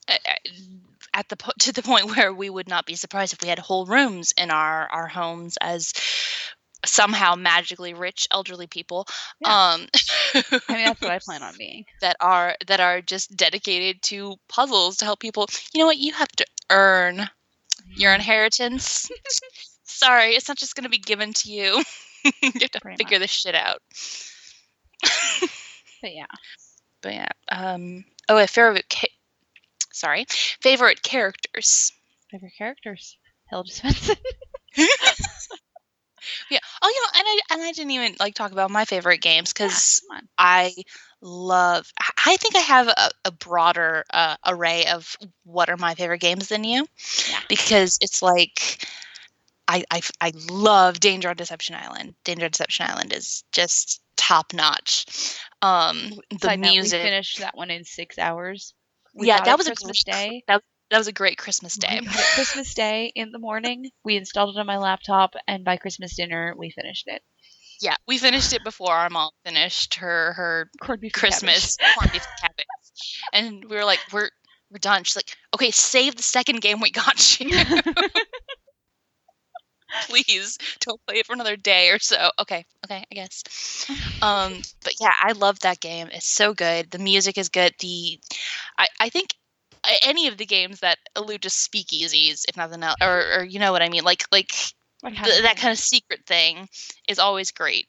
to the point where we would not be surprised if we had whole rooms in our homes as somehow magically rich elderly people. Yeah. I mean, that's what I plan on being. That are just dedicated to puzzles to help people. You know what? You have to earn your inheritance. Sorry, it's not just going to be given to you. You have to figure this shit out. But yeah. Favorite characters. Favorite characters. Hilda Swenson. Yeah. Oh, and I didn't even talk about my favorite games because I think I have a broader array of what are my favorite games than you. Yeah. Because it's like I love Danger on Deception Island. Danger on Deception Island is just top notch. The music. We finished that one in 6 hours. That was Christmas Day. That was a great Christmas day. Christmas Day in the morning, we installed it on my laptop, and by Christmas dinner, we finished it. Yeah, we finished it before our mom finished her Christmas corned beef and cabbage. And we were like, we're done. She's like, okay, save the second game we got you. Please don't play it for another day or so. Okay, I guess. But yeah, I love that game. It's so good. The music is good. I think any of the games that allude to speakeasies, if nothing else, or you know what I mean, like that kind of secret thing is always great.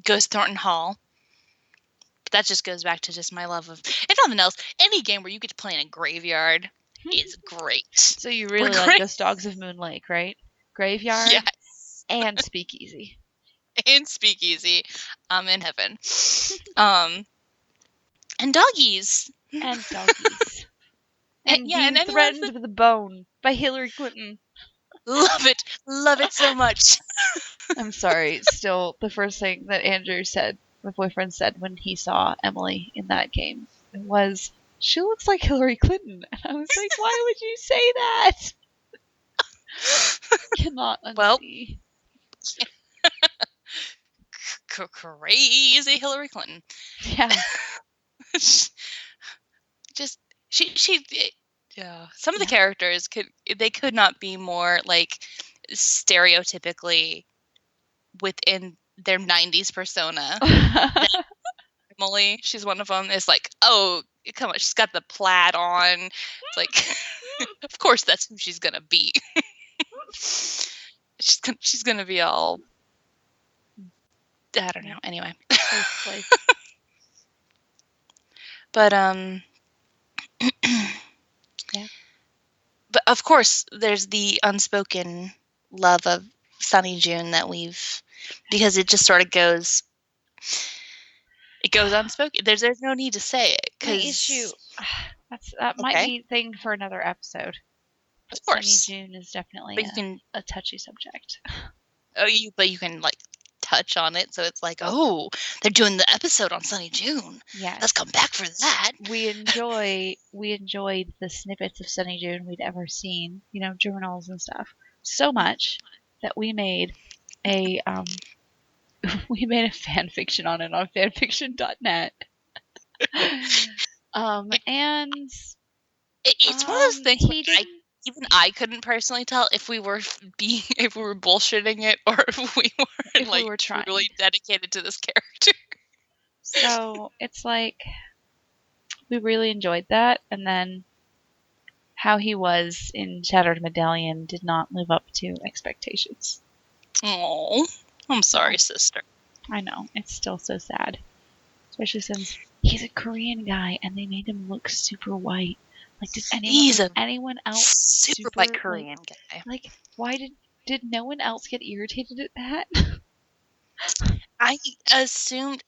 Ghost Thornton Hall. But that just goes back to just my love of, if nothing else, any game where you get to play in a graveyard is great. So you really like Ghost Dogs of Moon Lake, right? Graveyard. Yes. And speakeasy. I'm in heaven. And doggies. And being threatened with a bone by Hillary Clinton. Love it so much. I'm sorry. Still, the first thing that Andrew said, my boyfriend said when he saw Emily in that game, was, "She looks like Hillary Clinton." And I was like, why would you say that? Cannot unsee. Well, crazy Hillary Clinton. Yeah. Just she yeah. Some of the characters could not be more like stereotypically within their 90s persona. Emily, she's one of them, is like, oh, come on, she's got the plaid on. It's like, of course that's who she's gonna be. she's gonna be all, I don't know. Anyway. But yeah. But of course, there's the unspoken love of Sunny June that because it just sort of goes. It goes unspoken. There's no need to say it. My issue. That might be a thing for another episode. But of course, Sunny June is definitely a touchy subject. But you can like touch on it, so it's like, oh, they're doing the episode on Sunny June. Yes. Let's come back for that. We enjoyed the snippets of Sunny June we'd ever seen, journals and stuff, so much that we made a fan fiction on it on fanfiction.net. And it's one of those things where even I couldn't personally tell if we were bullshitting it or if we were truly dedicated to this character. So it's like we really enjoyed that, and then how he was in Shattered Medallion did not live up to expectations. Oh, I'm sorry, sister. I know, it's still so sad, especially since he's a Korean guy and they made him look super white. Like, did anyone else super white Korean guy? Like, why did no one else get irritated at that? I assumed.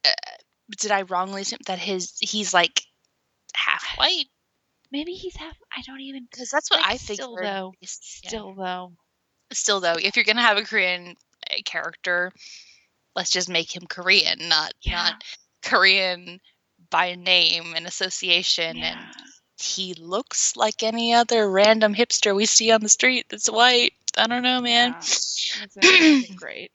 Did I wrongly assume that he's like half white? Maybe he's half. I don't even. Because that's what I think. Still though, if you're gonna have a Korean character, let's just make him Korean, not Korean by name and association. Yeah. And he looks like any other random hipster we see on the street that's white. I don't know, man. That's great.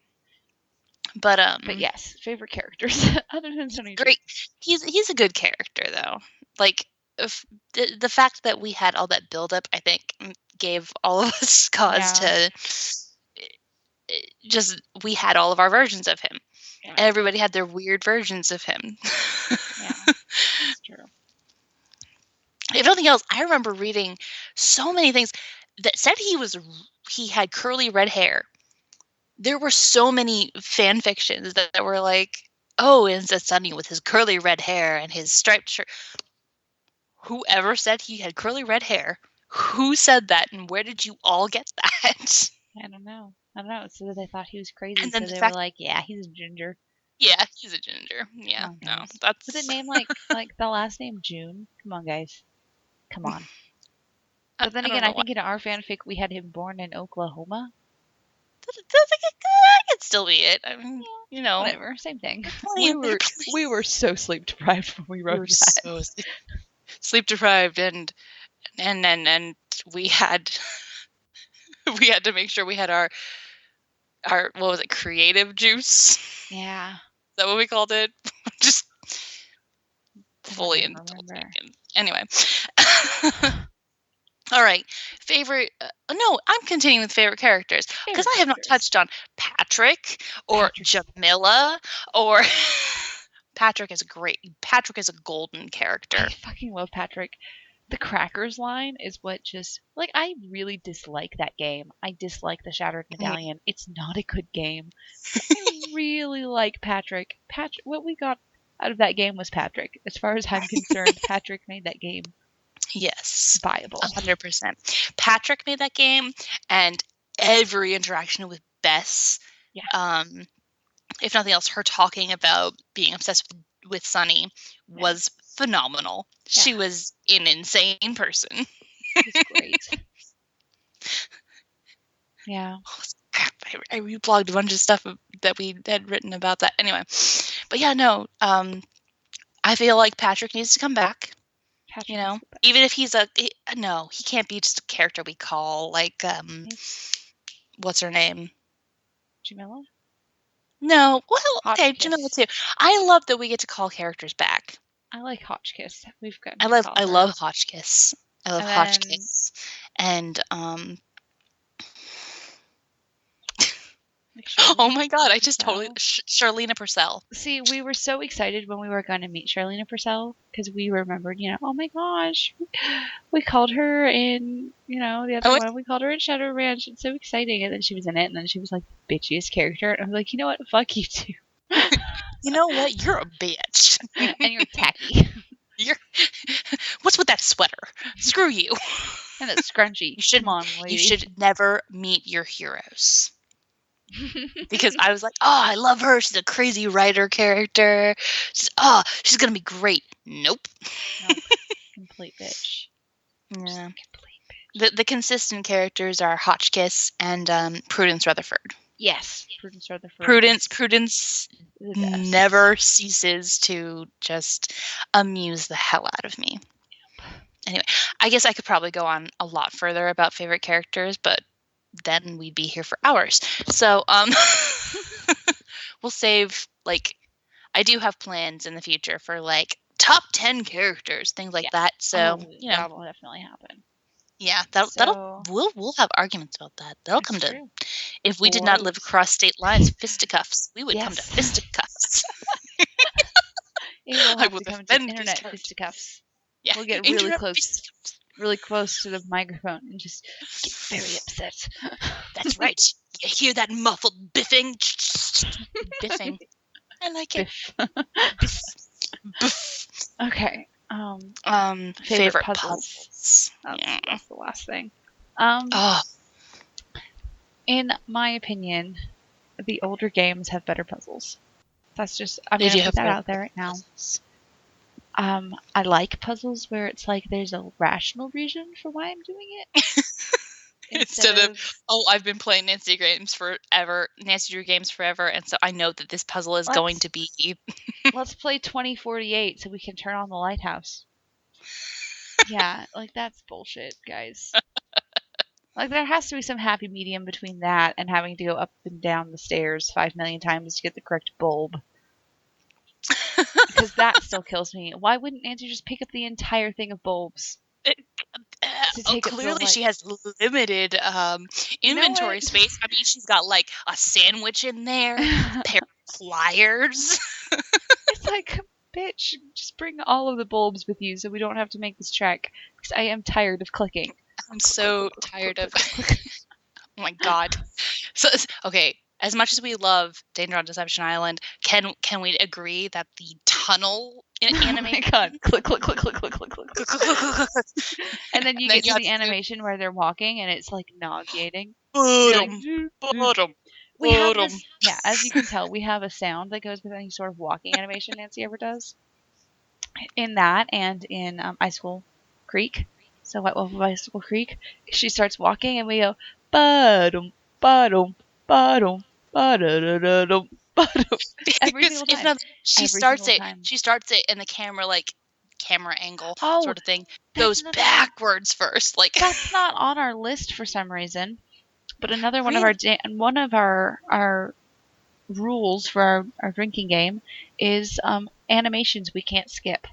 But yes, favorite characters other than Sunny. Great. He's a good character though. Like the fact that we had all that buildup, I think, gave all of us cause to we had all of our versions of him. Yeah. Everybody had their weird versions of him. Yeah, that's true. If nothing else, I remember reading so many things that said he had curly red hair. There were so many fan fictions that were like, oh, it's a Sunny with his curly red hair and his striped shirt. Whoever said he had curly red hair, who said that, and where did you all get that? I don't know. So they thought he was crazy, and then so they were like, yeah, he's a ginger. Yeah, he's a ginger. Yeah, no, that's... Was it named like the last name June? Come on, guys. Come on. But then again, I think in our fanfic, we had him born in Oklahoma. That could still be it. I mean, whatever, same thing. We were so sleep deprived when we wrote that. So sleep deprived, and we had to make sure we had our what was it, creative juice? Yeah. Is that what we called it? Just fully indulging. Anyway. All right. Favorite... no, I'm continuing with favorite characters. Because I have not touched on Patrick or Jamila or... Patrick is great. Patrick is a golden character. I fucking love Patrick. The crackers line is what just... Like, I really dislike that game. I dislike the Shattered Medallion. It's not a good game. I really like Patrick. What we got out of that game was Patrick. As far as I'm concerned, Patrick made that game... Yes. Viable. 100%. Patrick made that game, and every interaction with Bess, if nothing else, her talking about being obsessed with Sunny was phenomenal. Yeah. She was an insane person. She was great. Yeah. Oh, crap. I reblogged a bunch of stuff that we had written about that. Anyway. But yeah, no. I feel like Patrick needs to come back. Even if he's no, he can't be just a character we call, like, what's her name? Jamila? No, well, okay, Jamila too. I love that we get to call characters back. I like Hotchkiss. I love Hotchkiss. I love Hotchkiss. And, oh my god, I just totally... Charlena Purcell. See, we were so excited when we were going to meet Charlena Purcell, because we remembered, oh my gosh, we called her in, the other one, we called her in Shadow Ranch, it's so exciting, and then she was in it, and then she was like the bitchiest character, and I was like, you know what, fuck you too. You know what, you're a bitch. And you're tacky. What's with that sweater? Screw you. And that scrunchie. Come on, lady. You should never meet your heroes. Because I was like, I love her. She's a crazy writer character. She's gonna be great. Nope. Complete bitch. Yeah. Complete bitch. The consistent characters are Hotchkiss and Prudence Rutherford. Yes, Prudence Rutherford. Prudence never ceases to just amuse the hell out of me. Anyway, I guess I could probably go on a lot further about favorite characters, but then we'd be here for hours. So, we'll save, like, I do have plans in the future for, like, top 10 characters, things like that. So, you know. That'll definitely happen. Yeah, we'll have arguments about that. That'll come to, if we did not live across state lines, fisticuffs. We would come to fisticuffs. It will have to come to internet fisticuffs. Yeah, we'll get really close to the microphone and just get very upset. That's right. You hear that muffled biffing? Biffing. I like it. Biff. Biff. Okay. Favorite puzzles. That's the last thing. In my opinion, the older games have better puzzles. That's just, I'm going to put that out there right now. I like puzzles where it's like there's a rational reason for why I'm doing it. Instead of, I've been playing Nancy Drew games forever, and so I know that this puzzle is going to be... Let's play 2048 so we can turn on the lighthouse. Yeah, like, that's bullshit, guys. Like, there has to be some happy medium between that and having to go up and down the stairs 5 million times to get the correct bulb. Because that still kills me. Why wouldn't Nancy just pick up the entire thing of bulbs? Clearly she has limited inventory space. I mean, she's got like a sandwich in there, a pair of pliers. It's like, bitch, just bring all of the bulbs with you so we don't have to make this trek. Because I am tired of clicking. I'm so tired of... Oh my god. So, okay, as much as we love Danger on Deception Island, can we agree that the tunnel animation... Oh my god. Click, click, click, click, click, click, click, click. And then you get to the animation where they're walking and it's like nauseating. We have this, yeah, as you can tell, we have a sound that goes with any sort of walking animation Nancy ever does. In that and in Icicle Creek. So White Wolf of Icicle Creek, she starts walking and we go ba-dum, ba-dum, ba-dum, ba-da-da-da-dum, ba-dum. Every single time. She starts it and the camera angle sort of thing goes backwards first. Like, that's not on our list for some reason. But another one of our rules for our drinking game is animations we can't skip.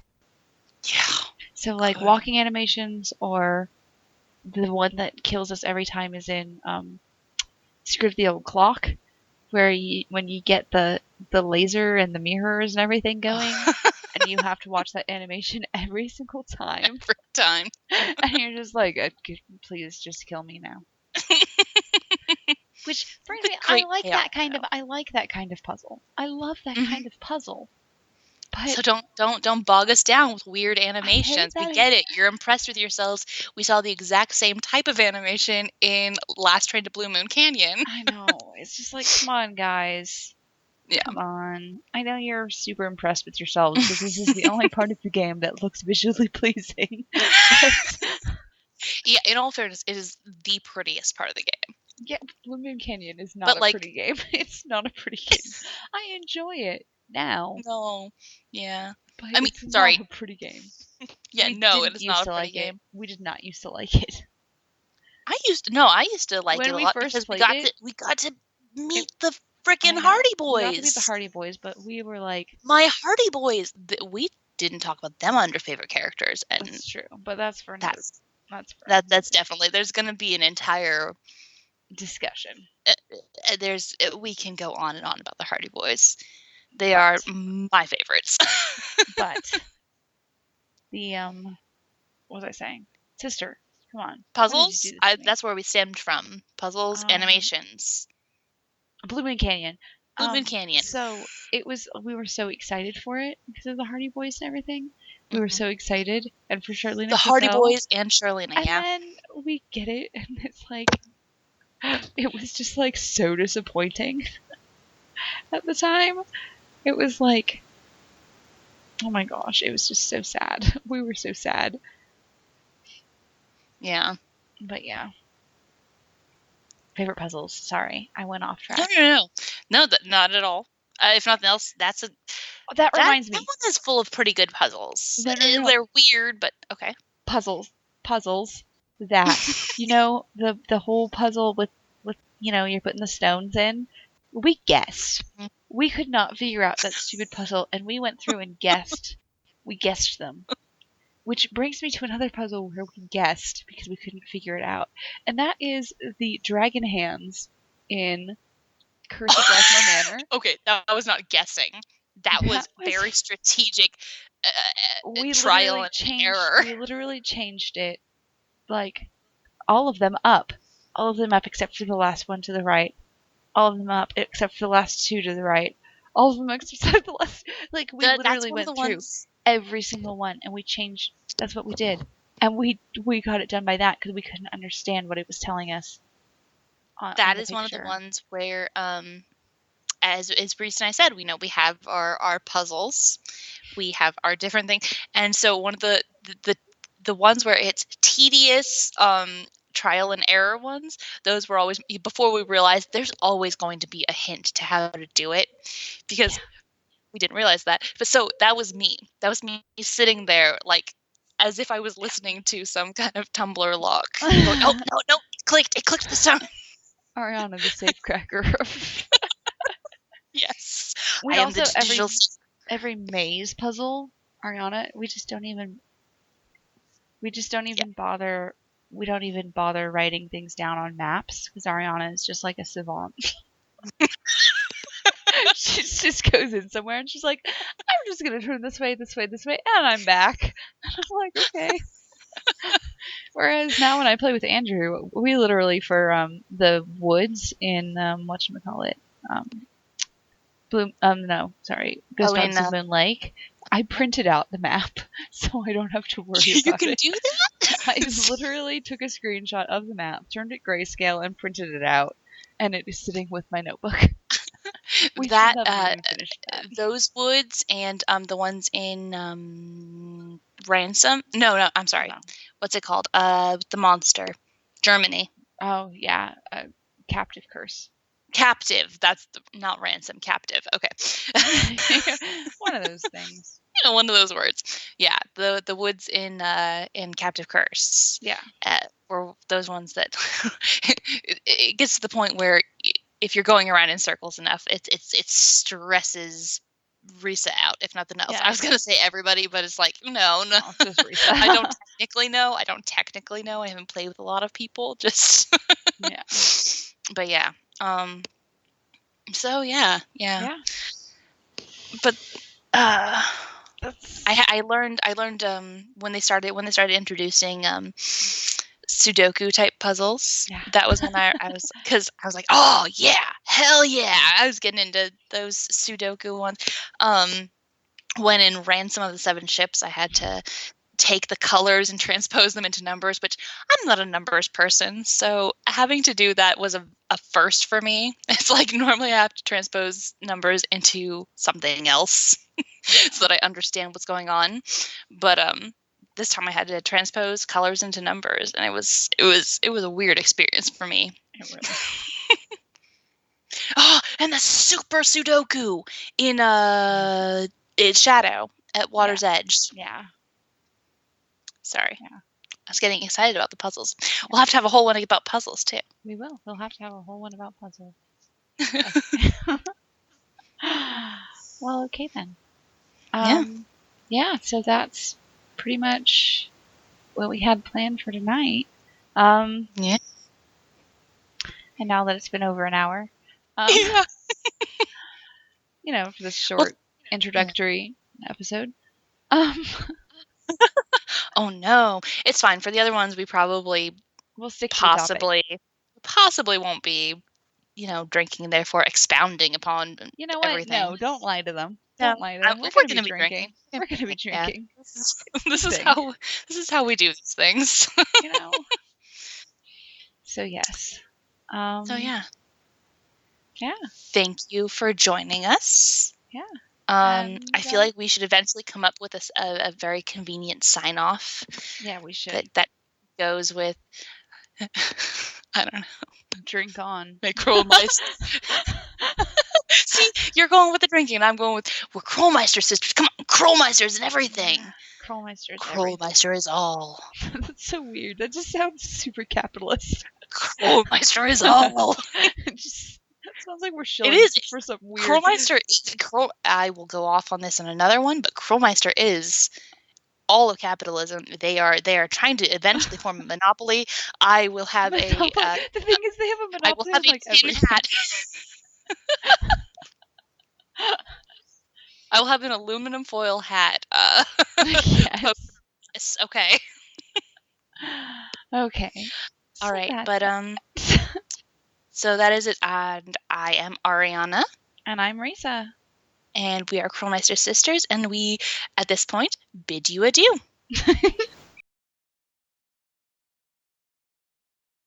Yeah. So, like, walking animations, or the one that kills us every time is in Secret of the Old Clock, where when you get the laser and the mirrors and everything going, and you have to watch that animation every single time. Every time. And you're just like, please just kill me now. Which brings me, I like that kind of puzzle. I love that kind of puzzle. But so don't bog us down with weird animations. We get it. You're impressed with yourselves. We saw the exact same type of animation in Last Train to Blue Moon Canyon. I know. It's just like, come on, guys. Yeah. Come on. I know you're super impressed with yourselves because this is the only part of the game that looks visually pleasing. Yeah, in all fairness, it is the prettiest part of the game. Yeah, Blue Moon Canyon is not a pretty game. It's not a pretty game. I enjoy it now. No. Yeah. But I mean, it's not a pretty game. Yeah, it is not a pretty game. We did not used to like it. I used to like it a lot because we got to meet the freaking Hardy Boys. We got to meet the Hardy Boys, but we were like, my Hardy Boys. We didn't talk about them under favorite characters, and that's true. But that's for that's definitely. There's going to be an entire discussion. We can go on and on about the Hardy Boys. They are my favorites. But the what was I saying? Sister, come on. Puzzles? That's where we stemmed from. Puzzles, animations. Blue Moon Canyon. Blue Moon Canyon. So we were so excited for it because of the Hardy Boys and everything. We were so excited, and for Charlene. The Hardy Boys and Charlene, yeah. And then we get it, and it's like, it was just like so disappointing at the time. It was like, oh my gosh, it was just so sad. We were so sad. Yeah. But yeah. Favorite puzzles. Sorry, I went off track. No, not at all. If nothing else, that reminds me. That one is full of pretty good puzzles. No. They're weird, but okay. Puzzles. That the whole puzzle with you're putting the stones in. We guessed. Mm-hmm. We could not figure out that stupid puzzle, and we went through and guessed. We guessed them. Which brings me to another puzzle where we guessed because we couldn't figure it out. And that is the dragon hands in Curse of Blackmore Manor. Okay, that was not guessing. That was very strategic trial and error. We literally changed it, like, all of them up. All of them up except for the last one to the right. All of them up except for the last two to the right. All of them except for the last... Like, we literally went through every single one, and we changed... That's what we did. And we got it done by that, because we couldn't understand what it was telling us. That is one of the ones where, as Breeze and I said, we have our puzzles. We have our different things. And so one of the ones where it's tedious, trial and error ones, those were always, before we realized there's always going to be a hint to how to do it, because we didn't realize that. But so that was me sitting there like as if I was listening to some kind of Tumblr log. Going, oh no, it clicked this time. Ariana, the safecracker. Yes, I am the digital. Every maze puzzle, Ariana, we just don't even bother. We don't even bother writing things down on maps because Ariana is just like a savant. She just goes in somewhere and she's like, I'm just going to turn this way, and I'm back. And I'm like, okay. Whereas now when I play with Andrew, we literally, for the woods in, whatchamacallit, Ghost Mountains of Moon Lake, I printed out the map so I don't have to worry about it. You can do that? I literally took a screenshot of the map, turned it grayscale, and printed it out, and it is sitting with my notebook. Those woods and the ones in Ransom. No, I'm sorry. No. What's it called? The monster, Germany. Oh yeah, Captive Curse. Captive. That's not Ransom. Captive. Okay. One of those things. One of those words. Yeah, the woods in Captive Curse. Yeah. Were those ones that it gets to the point where if you're going around in circles enough, it stresses Risa out, if nothing else. Yeah. I was gonna say everybody, but it's like no, just Risa. I don't technically know. I haven't played with a lot of people. Just yeah. But yeah. So yeah. But I learned when they started introducing Sudoku type puzzles. Yeah. That was when I was like, oh yeah, hell yeah! I was getting into those Sudoku ones. When in Ransom of the Seven Ships, I had to take the colors and transpose them into numbers, which I'm not a numbers person, so having to do that was a first for me. It's like normally I have to transpose numbers into something else so that I understand what's going on, but this time I had to transpose colors into numbers, and it was a weird experience for me. It really. Oh, and the super Sudoku in Shadow at Water's Edge. Yeah. Sorry. Yeah. I was getting excited about the puzzles. Yeah. We'll have to have a whole one about puzzles, too. We will. We'll have to have a whole one about puzzles. Well, okay then. Yeah, so that's pretty much what we had planned for tonight. Yeah. And now that it's been over an hour, yeah. For this short introductory episode. Oh no, it's fine. For the other ones, we'll stick possibly won't be, drinking, therefore expounding upon. You know what? Everything. No, don't lie to them. Don't lie to them. We're going to be drinking. We're going to be drinking. Yeah. This is how we do these things. So yes. Yeah. Yeah. Thank you for joining us. Yeah. I feel like we should eventually come up with a very convenient sign off. Yeah, we should. That goes with I don't know. drink on. Krolmeister. See, you're going with the drinking, and I'm going with, we're Krolmeister sisters. Come on, Krolmeisters and everything. Yeah, Krolmeister is Krolmeister is all. That's so weird. That just sounds super capitalist. Krolmeister is all. That sounds like we're shilling for some weird. Krolmeister. I will go off on this in another one, but Krolmeister is all of capitalism. They are trying to eventually form a monopoly. I will have the thing is, they have a monopoly. I will have a tin hat. I will have an aluminum foil hat. Yes. Okay. Okay. All right, but so that is it. And I am Ariana. And I'm Risa. And we are Krolmeister sisters, and we, at this point, bid you adieu.